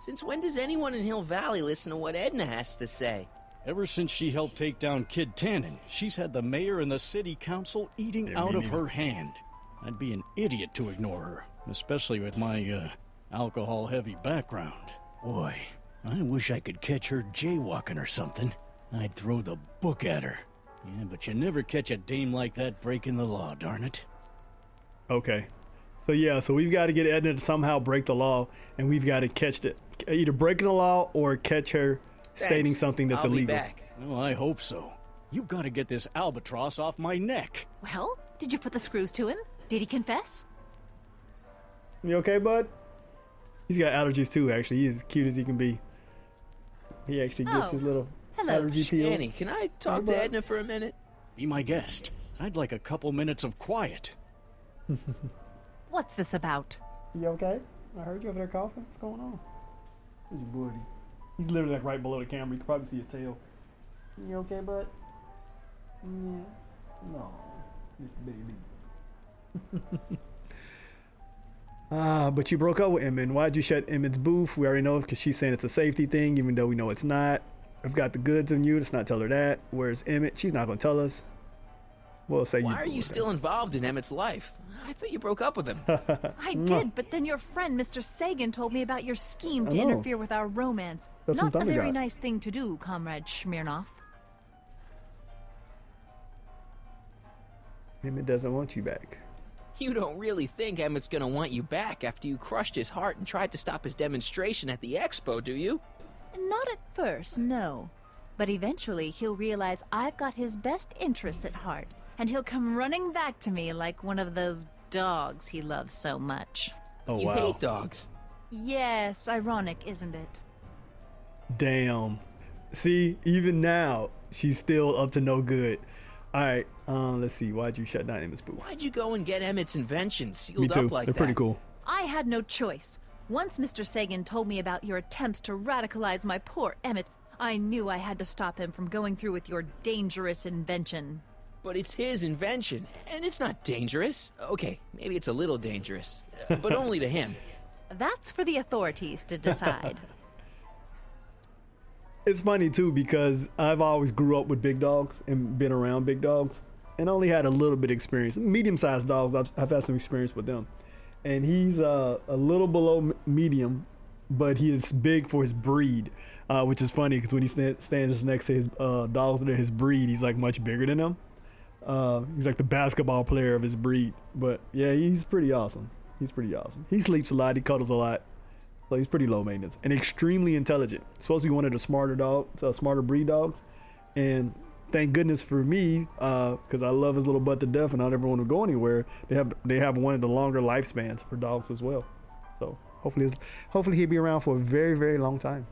Speaker 2: Since when does anyone in Hill Valley listen to what Edna has to say?
Speaker 10: Ever since she helped take down Kid Tannen, she's had the mayor and the city council eating out of her hand. I'd be an idiot to ignore her, especially with my, alcohol-heavy background. Boy, I wish I could catch her jaywalking or something. I'd throw the book at her. Yeah, but you never catch a dame like that breaking the law, darn it.
Speaker 1: Okay. So we've got to get Edna to somehow break the law, and we've got to catch it. Either breaking the law or catch her stating something that's
Speaker 2: I'll
Speaker 1: illegal.
Speaker 2: Be back.
Speaker 10: Well, I hope so. You've got to get this albatross off my neck.
Speaker 9: Well, did you put the screws to him? Did he confess?
Speaker 1: You okay, bud? He's got allergies too, actually. He's as cute as he can be. He actually gets his little allergy pills.
Speaker 2: Danny, can I talk to Edna for a minute?
Speaker 10: Be my guest. I'd like a couple minutes of quiet.
Speaker 9: What's this about?
Speaker 1: You okay? I heard you over there coughing. What's going on? Where's your buddy? He's literally like right below the camera. You can probably see his tail. You okay, bud? Yeah. No, Mr. Bailey. But you broke up with Emmett. Why'd you shut Emmett's booth? We already know because she's saying it's a safety thing, even though we know it's not. I've got the goods on you. Let's not tell her that. Where's Emmett? She's not going to tell us. We'll say
Speaker 2: Why are you still involved in Emmett's life? I thought you broke up with him.
Speaker 9: I did, but then your friend Mr. Sagan told me about your scheme to interfere with our romance.
Speaker 1: That's
Speaker 9: Not
Speaker 1: what
Speaker 9: a
Speaker 1: Thunder
Speaker 9: very
Speaker 1: got.
Speaker 9: nice thing to do, Comrade Smirnoff.
Speaker 1: Emmett doesn't want you back.
Speaker 2: You don't really think Emmett's gonna want you back after you crushed his heart and tried to stop his demonstration at the expo, do you?
Speaker 9: Not at first, no. But eventually he'll realize I've got his best interests at heart, and he'll come running back to me like one of those dogs he loves so much.
Speaker 1: Oh,
Speaker 2: you
Speaker 1: wow.
Speaker 2: hate dogs.
Speaker 9: Yes, ironic, isn't it?
Speaker 1: Damn. See, even now, she's still up to no good. All right, let's see. Why'd you shut down Emmett's booth?
Speaker 2: Why'd you go and get Emmett's invention sealed
Speaker 1: Me too.
Speaker 2: up like
Speaker 1: They're
Speaker 2: that?
Speaker 1: pretty cool.
Speaker 9: I had no choice. Once Mr. Sagan told me about your attempts to radicalize my poor Emmett, I knew I had to stop him from going through with your dangerous invention.
Speaker 2: But it's his invention, and it's not dangerous. Okay, maybe it's a little dangerous, but only to him.
Speaker 9: That's for the authorities to decide.
Speaker 1: It's funny too because I've always grew up with big dogs and been around big dogs and only had a little bit of experience. Medium-sized dogs, I've had some experience with them. And he's a little below medium, but he is big for his breed, which is funny because when he stands next to his dogs that are his breed, he's like much bigger than them. He's like the basketball player of his breed. But yeah, he's pretty awesome. He's pretty awesome. He sleeps a lot. He cuddles a lot. So he's pretty low maintenance and extremely intelligent. Supposed to be one of the smarter breed dogs. And thank goodness for me, because I love his little butt to death and not everyone will go anywhere. They have one of the longer lifespans for dogs as well. So hopefully he'll be around for a very, very long time.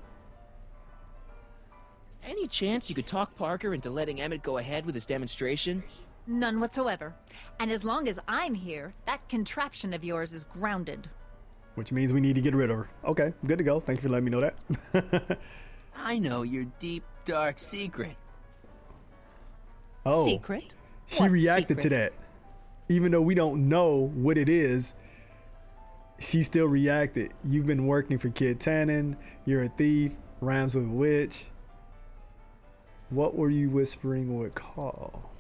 Speaker 2: Any chance you could talk Parker into letting Emmett go ahead with his demonstration?
Speaker 9: None whatsoever. And as long as I'm here, that contraption of yours is grounded.
Speaker 1: Which means we need to get rid of her. Okay, good to go. Thank you for letting me know that.
Speaker 2: I know your deep, dark secret.
Speaker 1: Oh,
Speaker 9: Secret?
Speaker 1: she
Speaker 9: What
Speaker 1: reacted to
Speaker 9: secret?
Speaker 1: that. Even though we don't know what it is, she still reacted. You've been working for Kid Tannen. You're a thief. Rhymes with witch. What were you whispering with Carl?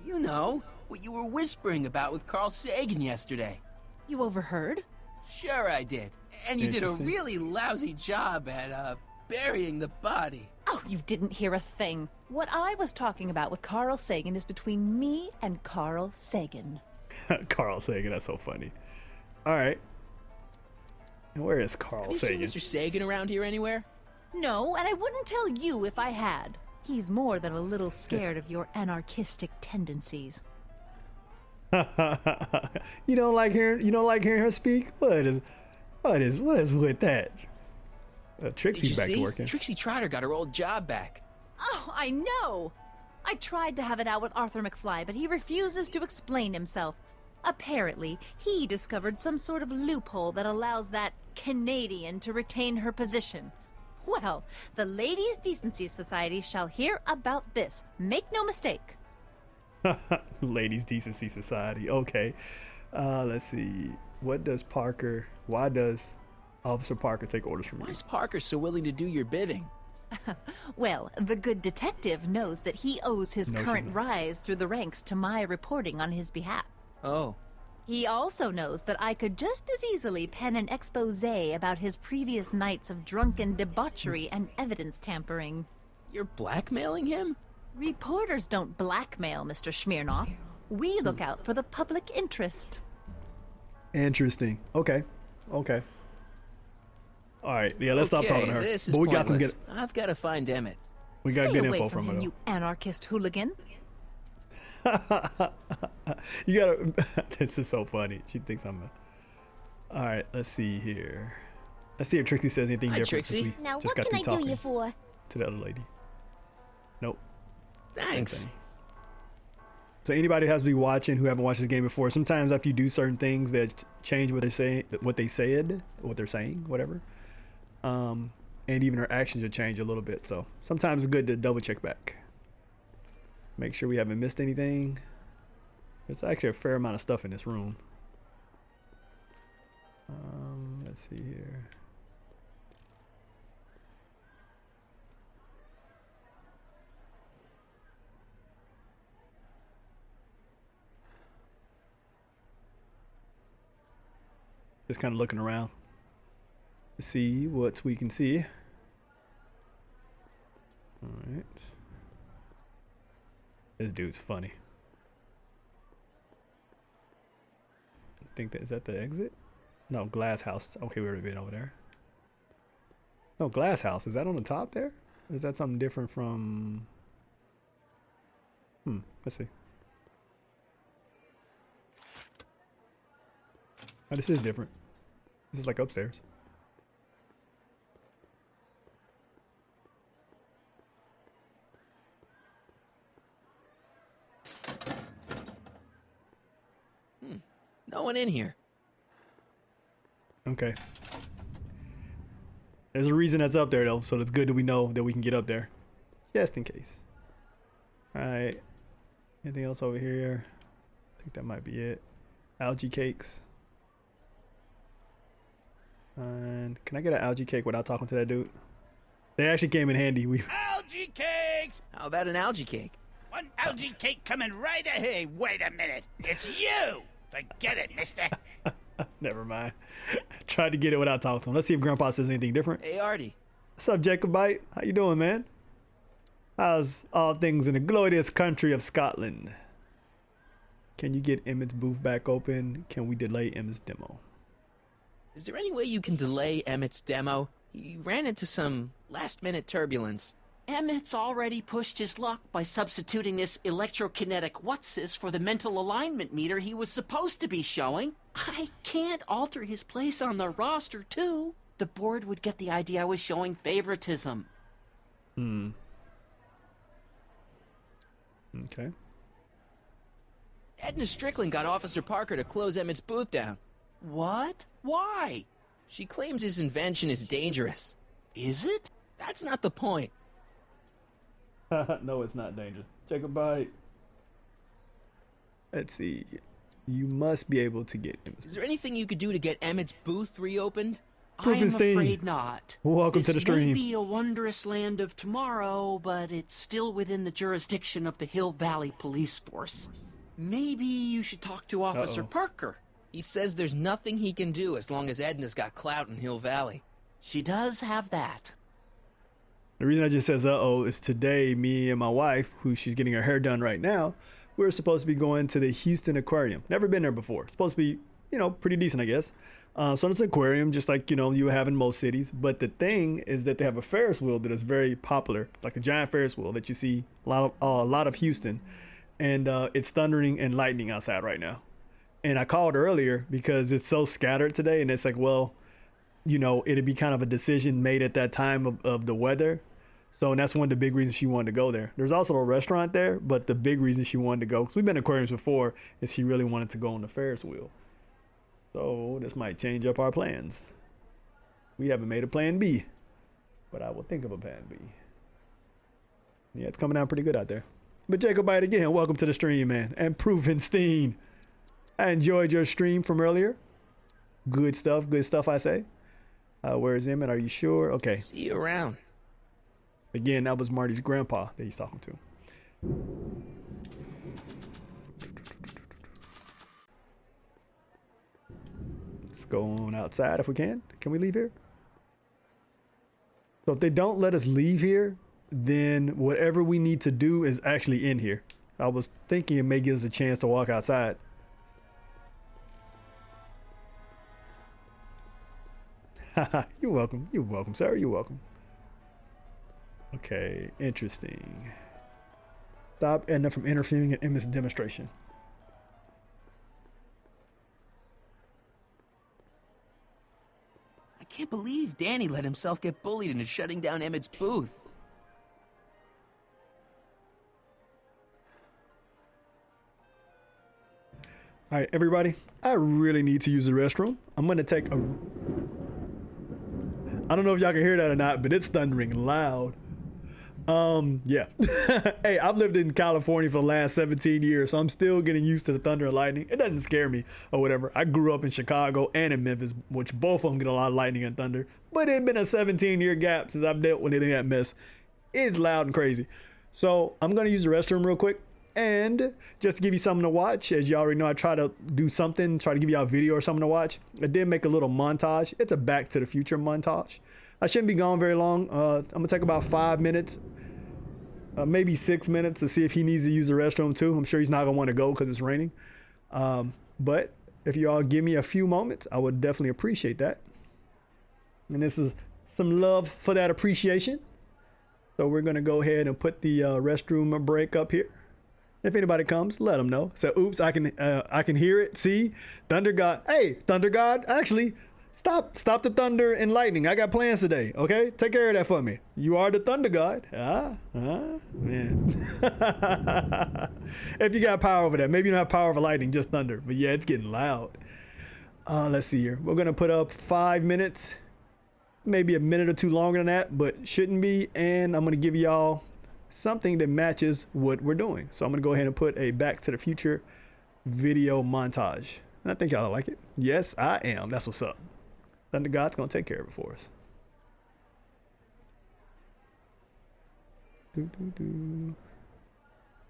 Speaker 2: You know, what you were whispering about with Carl Sagan yesterday.
Speaker 9: You overheard?
Speaker 2: Sure I did. And you did a
Speaker 1: Interesting.
Speaker 2: really lousy job at, burying the body.
Speaker 9: Oh, you didn't hear a thing. What I was talking about with Carl Sagan is between me and Carl Sagan.
Speaker 1: Carl Sagan, that's so funny. All right. And where is Carl
Speaker 2: Have you
Speaker 1: Sagan?
Speaker 2: seen Mr. Sagan around here anywhere?
Speaker 9: No, and I wouldn't tell you if I had. He's more than a little scared of your anarchistic tendencies.
Speaker 1: You don't like hearing her speak? What is with that?
Speaker 2: Did
Speaker 1: Trixie's
Speaker 2: you
Speaker 1: back
Speaker 2: see?
Speaker 1: to working.
Speaker 2: Trixie Trotter got her old job back.
Speaker 9: Oh, I know! I tried to have it out with Arthur McFly, but he refuses to explain himself. Apparently, he discovered some sort of loophole that allows that Canadian to retain her position. Well, the Ladies' Decency Society shall hear about this. Make no mistake.
Speaker 1: Ladies' Decency Society. Okay. Let's see. Why does Officer Parker take orders from you?
Speaker 2: Why is Parker so willing to do your bidding?
Speaker 9: Well, the good detective knows that he owes his current rise through the ranks to my reporting on his behalf.
Speaker 2: Oh.
Speaker 9: He also knows that I could just as easily pen an expose about his previous nights of drunken debauchery and evidence tampering.
Speaker 2: You're blackmailing him?
Speaker 9: Reporters don't blackmail, Mr. Smirnoff. We look out for the public interest.
Speaker 1: Interesting. Okay. Okay. All right. Yeah, let's stop talking to her.
Speaker 2: This is pointless. I've got to find Emmett.
Speaker 1: We got good info from her.
Speaker 9: You anarchist hooligan.
Speaker 1: You gotta. This is so funny. She thinks I'm a. All right. Let's see here. Let's see if Trixie says anything different since we
Speaker 5: now,
Speaker 1: just
Speaker 5: what
Speaker 1: got
Speaker 5: can
Speaker 1: through
Speaker 5: I do
Speaker 1: talking
Speaker 5: you for?
Speaker 1: to the other lady. Nope.
Speaker 2: Thanks.
Speaker 1: So anybody who has to be watching who haven't watched this game before, sometimes after you do certain things that change what they're saying, whatever. And even their actions will change a little bit. So sometimes it's good to double check back. Make sure we haven't missed anything. There's actually a fair amount of stuff in this room. Let's see here. Just kind of looking around to see what we can see. All right. This dude's funny. I think is that the exit? No, glass house. Okay, we already been over there. No, glass house. Is that on the top there? Or is that something different from? Let's see. Oh, this is different. This is like upstairs.
Speaker 2: No one in here.
Speaker 1: Okay. There's a reason that's up there though, so it's good that we know that we can get up there. Just in case. Alright. Anything else over here? I think that might be it. Algae cakes. And can I get an algae cake without talking to that dude? They actually came in handy.
Speaker 7: Algae cakes!
Speaker 2: How about an algae cake?
Speaker 7: One algae cake coming right ahead. Wait a minute. It's you! Forget it, mister.
Speaker 1: Never mind. Tried to get it without talking to him. Let's see if Grandpa says anything different.
Speaker 2: Hey, Artie.
Speaker 1: What's up, Jacobite? How you doing, man? How's all things in the glorious country of Scotland? Can you get Emmett's booth back open? Can we delay Emmett's demo?
Speaker 2: Is there any way you can delay Emmett's demo? He ran into some last-minute turbulence.
Speaker 6: Emmett's already pushed his luck by substituting this electrokinetic what's-this for the mental alignment meter he was supposed to be showing. I can't alter his place on the roster, too. The board would get the idea I was showing favoritism.
Speaker 1: Okay.
Speaker 2: Edna Strickland got Officer Parker to close Emmett's booth down.
Speaker 6: What? Why?
Speaker 2: She claims his invention is dangerous.
Speaker 6: Is it?
Speaker 2: That's not the point.
Speaker 1: No, it's not dangerous. Jacobite. Let's see. You must be able to get Emmett's.
Speaker 2: Is there anything you could do to get Emmett's booth reopened?
Speaker 6: I'm afraid not.
Speaker 1: Welcome to the stream.
Speaker 6: This may be a wondrous land of tomorrow, but it's still within the jurisdiction of the Hill Valley Police Force. Maybe you should talk to Officer Parker.
Speaker 2: He says there's nothing he can do as long as Edna's got clout in Hill Valley.
Speaker 6: She does have that.
Speaker 1: The reason I just says is today, me and my wife, who she's getting her hair done right now, we're supposed to be going to the Houston Aquarium. Never been there before. It's supposed to be, pretty decent, I guess. So it's an aquarium, just like, you have in most cities. But the thing is that they have a Ferris wheel that is very popular, like a giant Ferris wheel that you see a lot of Houston. And it's thundering and lightning outside right now. And I called earlier because it's so scattered today. And it's like, well, it'd be kind of a decision made at that time of the weather. So and that's one of the big reasons she wanted to go there. There's also a restaurant there, but the big reason she wanted to go, because we've been to aquariums before, is she really wanted to go on the Ferris wheel. So this might change up our plans. We haven't made a plan B, but I will think of a plan B. Yeah, it's coming out pretty good out there. But Jacobite again, welcome to the stream, man. And Provenstein, I enjoyed your stream from earlier. Good stuff, I say. Where's Emmett? Are you sure? Okay.
Speaker 2: See you around.
Speaker 1: Again, that was Marty's grandpa that he's talking to. Let's go on outside if we can. Can we leave here? So if they don't let us leave here, then whatever we need to do is actually in here. I was thinking it may give us a chance to walk outside. You're welcome. You're welcome, sir. You're welcome. Okay, interesting. Stop Edna from interfering in Emmett's demonstration.
Speaker 2: I can't believe Danny let himself get bullied into shutting down Emmett's booth.
Speaker 1: All right, everybody, I really need to use the restroom. I'm going to take a... I don't know if y'all can hear that or not, but it's thundering loud. Yeah. Hey, I've lived in California for the last 17 years, so I'm still getting used to the thunder and lightning. It doesn't scare me or whatever. I grew up in Chicago and in Memphis, which both of them get a lot of lightning and thunder, but it's been a 17-year gap since I've dealt with any of that mess. It's loud and crazy. So I'm going to use the restroom real quick. And just to give you something to watch, as you already know, I try to do something, try to give you a video or something to watch. I did make a little montage. It's a Back to the Future montage. I shouldn't be gone very long. I'm going to take about 5 minutes, maybe 6 minutes to see if he needs to use the restroom too. I'm sure he's not going to want to go because it's raining. But if you all give me a few moments, I would definitely appreciate that. And this is some love for that appreciation. So we're going to go ahead and put the restroom break up here. If anybody comes, let them know. So, oops, I can hear it. See, Thunder God. Hey, Thunder God. Actually, stop the thunder and lightning. I got plans today. Okay, take care of that for me. You are the Thunder God. Man. If you got power over that, maybe you don't have power over lightning, just thunder. But yeah, it's getting loud. Let's see here. We're gonna put up 5 minutes, maybe a minute or two longer than that, but shouldn't be. And I'm gonna give y'all something that matches what we're doing. So I'm gonna go ahead and put a Back to the Future video montage. And I think y'all like it. Yes, I am. That's what's up. Thunder God's gonna take care of it for us.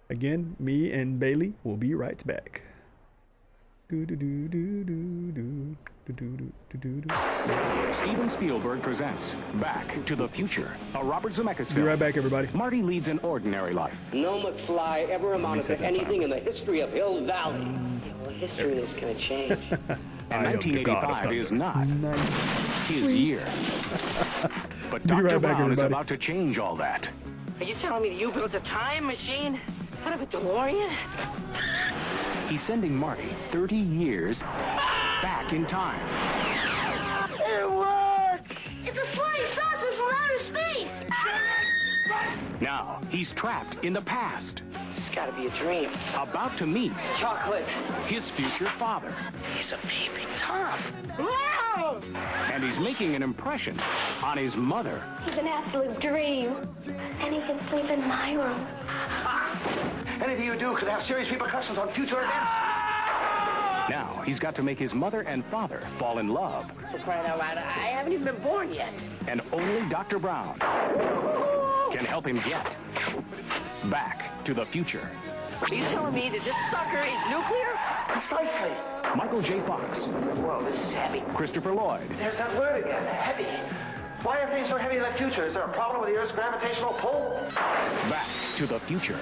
Speaker 1: Again, me and Bailey will be right back.
Speaker 14: Steven Spielberg presents Back to the Future, a Robert Zemeckis film.
Speaker 1: Be right back, everybody.
Speaker 14: Marty leads an ordinary life.
Speaker 15: No McFly ever amounted to anything in the history of Hill Valley. Well, history is going to change.
Speaker 14: And 1985 is not his year. But Dr. Brown is about to change all that.
Speaker 15: Are you telling me that you built a time machine out of a DeLorean?
Speaker 14: He's sending Marty 30 years back in time.
Speaker 16: It works! It's a flying saucer from outer space!
Speaker 14: Now, he's trapped in the past.
Speaker 15: It's gotta be a dream.
Speaker 14: About to meet
Speaker 15: chocolate.
Speaker 14: His future father.
Speaker 15: He's a peeping Tom.
Speaker 16: Wow!
Speaker 14: And he's making an impression on his mother.
Speaker 16: He's an absolute dream. And he can sleep in my room.
Speaker 15: Anything you do could have serious repercussions on future events.
Speaker 14: Now, he's got to make his mother and father fall in love.
Speaker 15: For crying out loud, I haven't even been born yet.
Speaker 14: And only Dr. Brown can help him get back to the future.
Speaker 15: Are you telling me that this sucker is nuclear? Precisely.
Speaker 14: Michael J. Fox.
Speaker 15: Whoa, this is heavy.
Speaker 14: Christopher Lloyd.
Speaker 15: There's that word again, heavy. Why are things so heavy in the future? Is there a problem with the Earth's gravitational pull?
Speaker 14: Back to the future.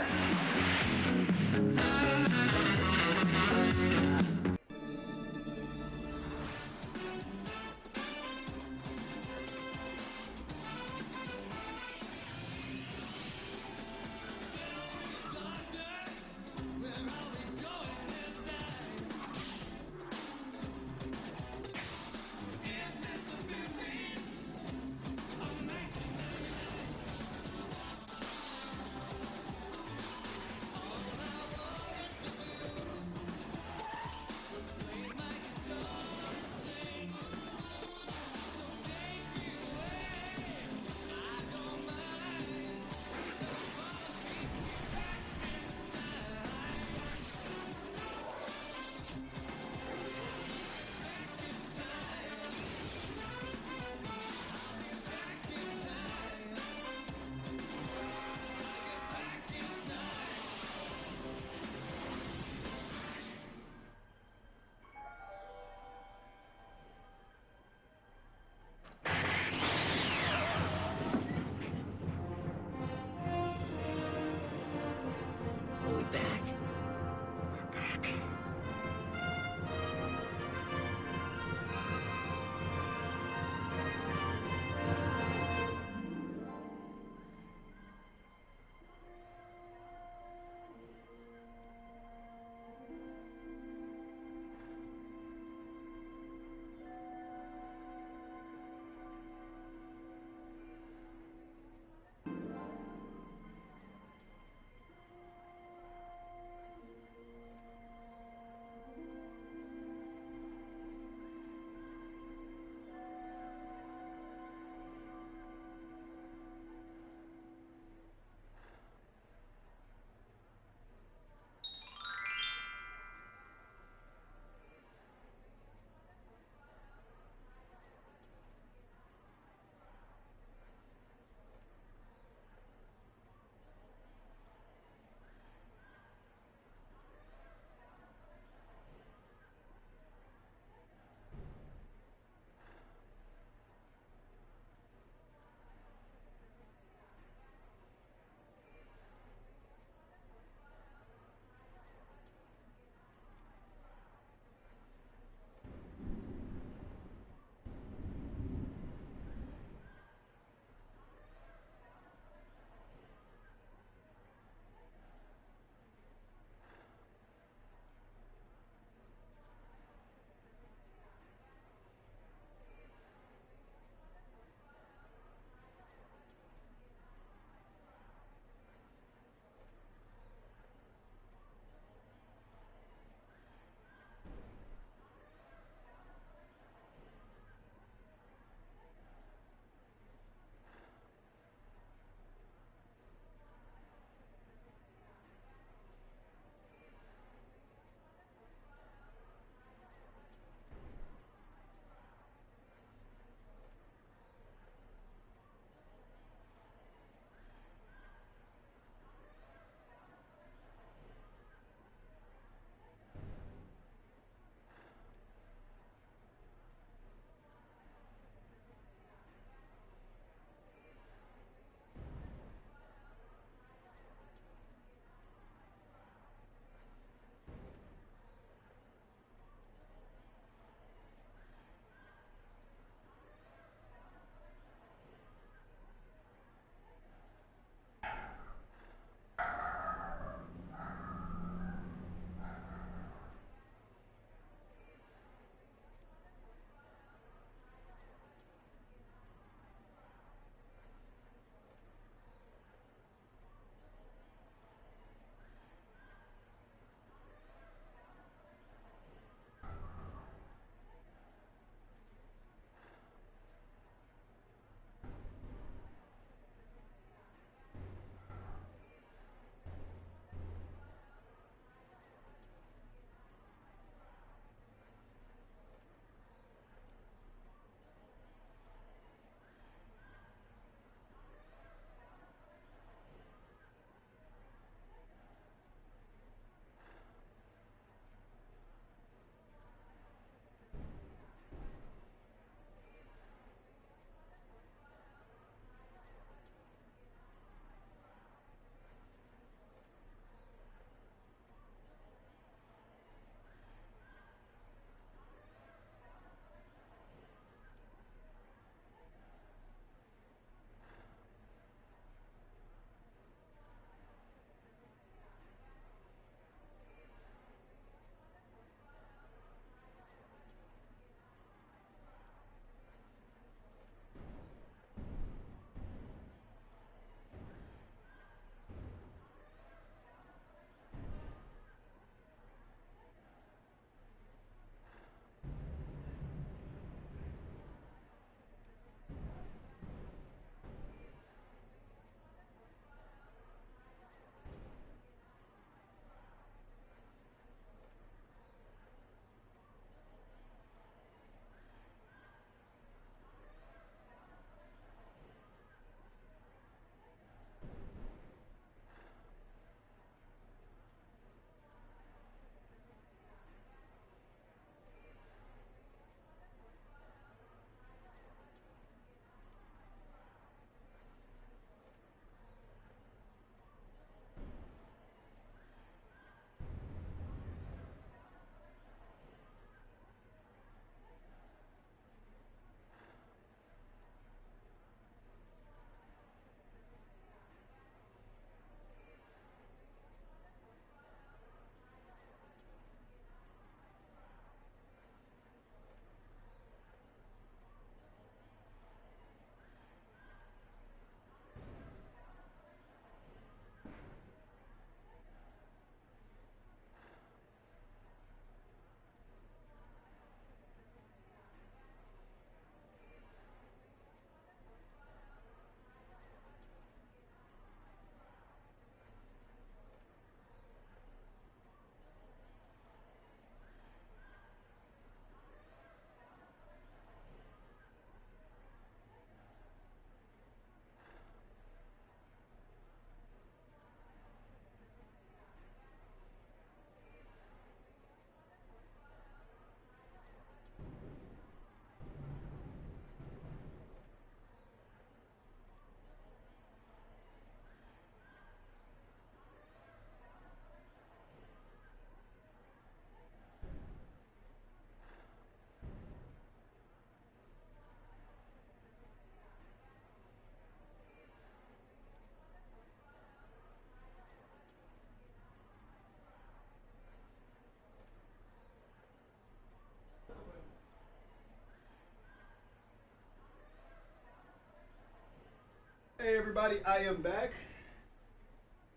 Speaker 1: Hey everybody, I am back.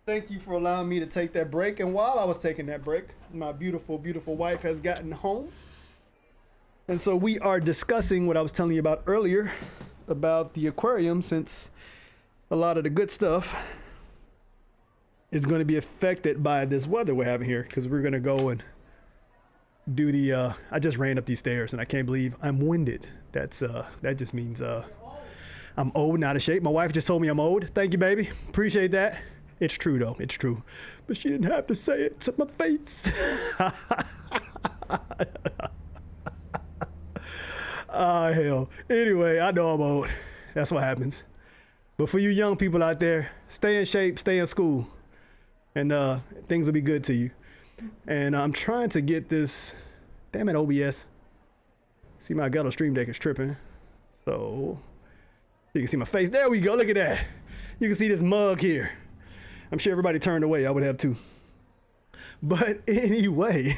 Speaker 1: Thank you for allowing me to take that break. And while I was taking that break, my beautiful, beautiful wife has gotten home. And so we are discussing what I was telling you about earlier about the aquarium, since a lot of the good stuff is going to be affected by this weather we're having here, because we're going to go and do the I just ran up these stairs and I can't believe I'm winded. That just means I'm old and out of shape. My wife just told me I'm old. Thank you, baby. Appreciate that. It's true though. It's true. But she didn't have to say it to my face. Ah, hell. Anyway, I know I'm old. That's what happens. But for you young people out there, stay in shape, stay in school, and things will be good to you. And I'm trying to get this, damn it, OBS. See, my ghetto stream deck is tripping. So you can see my face. There we go. Look at that. You can see this mug here. I'm sure everybody turned away. I would have too. But anyway,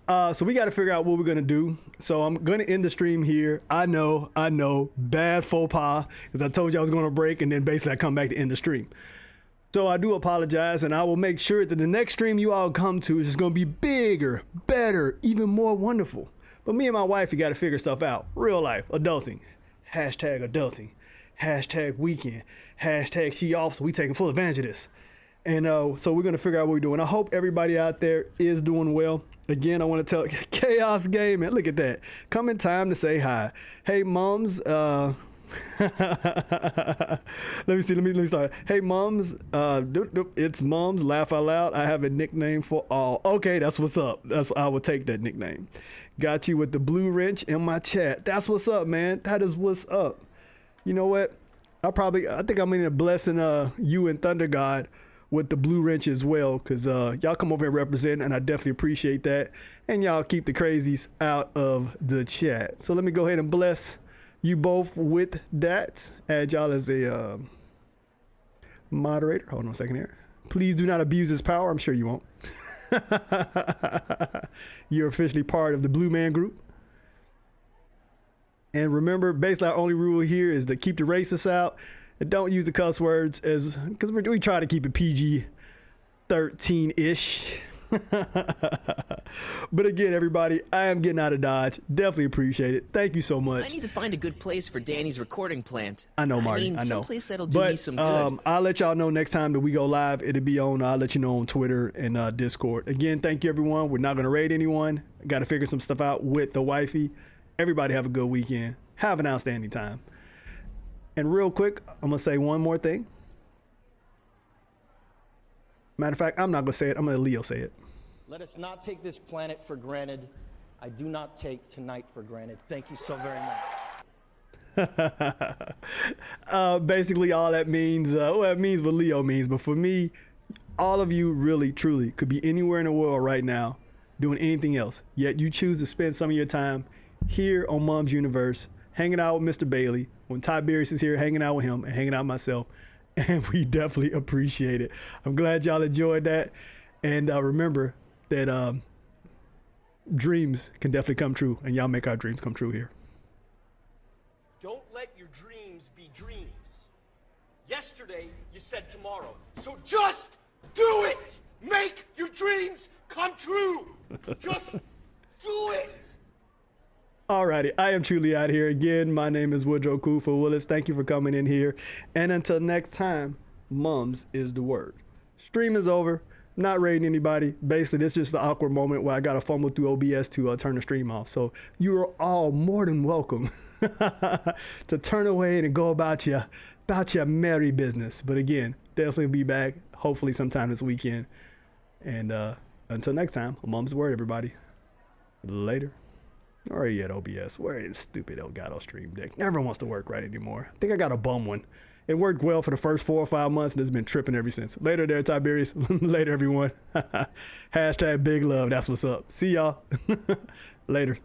Speaker 1: so we got to figure out what we're going to do. So I'm going to end the stream here. I know, bad faux pas, because I told you I was going to break, and then basically I come back to end the stream. So I do apologize, and I will make sure that the next stream you all come to is just going to be bigger, better, even more wonderful. But me and my wife, you got to figure stuff out. Real life, adulting. Hashtag adulting. Hashtag weekend. Hashtag she off, so we taking full advantage of this. And so we're going to figure out what we're doing. I hope everybody out there is doing well. Again, I want to tell Chaos Gaming, look at that. Come in time to say hi. Hey, moms. Let me start. Hey, moms. It's moms. Laugh out loud. I have a nickname for all. Okay, that's what's up. I will take that nickname. Got you with the blue wrench in my chat. That's what's up, man. That is what's up. You know what? I think I'm gonna blessing you and Thunder God with the blue wrench as well, because y'all come over and represent, and I definitely appreciate that. And y'all keep the crazies out of the chat. So let me go ahead and bless you both with that. Add y'all as a moderator. Hold on a second here. Please do not abuse his power. I'm sure you won't. You're officially part of the Blue Man Group. And remember, basically our only rule here is to keep the racists out and don't use the cuss words, because we try to keep it PG-13-ish. But again, everybody, I am getting out of Dodge. Definitely appreciate it. Thank you so much.
Speaker 2: I need to find a good place for Danny's recording plant.
Speaker 1: I know, Marty. I know.
Speaker 2: Some place that'll do me some good.
Speaker 1: I'll let y'all know next time that we go live. It'll be on. I'll let you know on Twitter and Discord. Again, thank you, everyone. We're not going to raid anyone. Got to figure some stuff out with the wifey. Everybody have a good weekend. Have an outstanding time. And real quick, I'm going to say one more thing. Matter of fact, I'm not going to say it. I'm going to let Leo say it.
Speaker 17: Let us not take this planet for granted. I do not take tonight for granted. Thank you so very
Speaker 1: much. Basically, all that means, it means what Leo means. But for me, all of you really, truly could be anywhere in the world right now doing anything else. Yet you choose to spend some of your time here on Mom's Universe, hanging out with Mr. Bailey, when Tiberius is here, hanging out with him and hanging out with myself. And we definitely appreciate it. I'm glad y'all enjoyed that. And remember that dreams can definitely come true, and y'all make our dreams come true here.
Speaker 18: Don't let your dreams be dreams. Yesterday, you said tomorrow. So just do it! Make your dreams come true! Just do it!
Speaker 1: Alrighty, I am truly out here. Again, my name is Woodrow Kufa Willis. Thank you for coming in here. And until next time, mums is the word. Stream is over. Not raiding anybody. Basically, this is just the awkward moment where I got to fumble through OBS to turn the stream off. So you are all more than welcome to turn away and go about your merry business. But again, definitely be back hopefully sometime this weekend. And until next time, mom's word, everybody. Later. Or you at OBS. Where is stupid Elgato Stream Deck? Never wants to work right anymore. I think I got a bum one. It worked well for the first 4 or 5 months, and it's been tripping ever since. Later there, Tiberius. Later, everyone. Hashtag big love. That's what's up. See y'all. Later.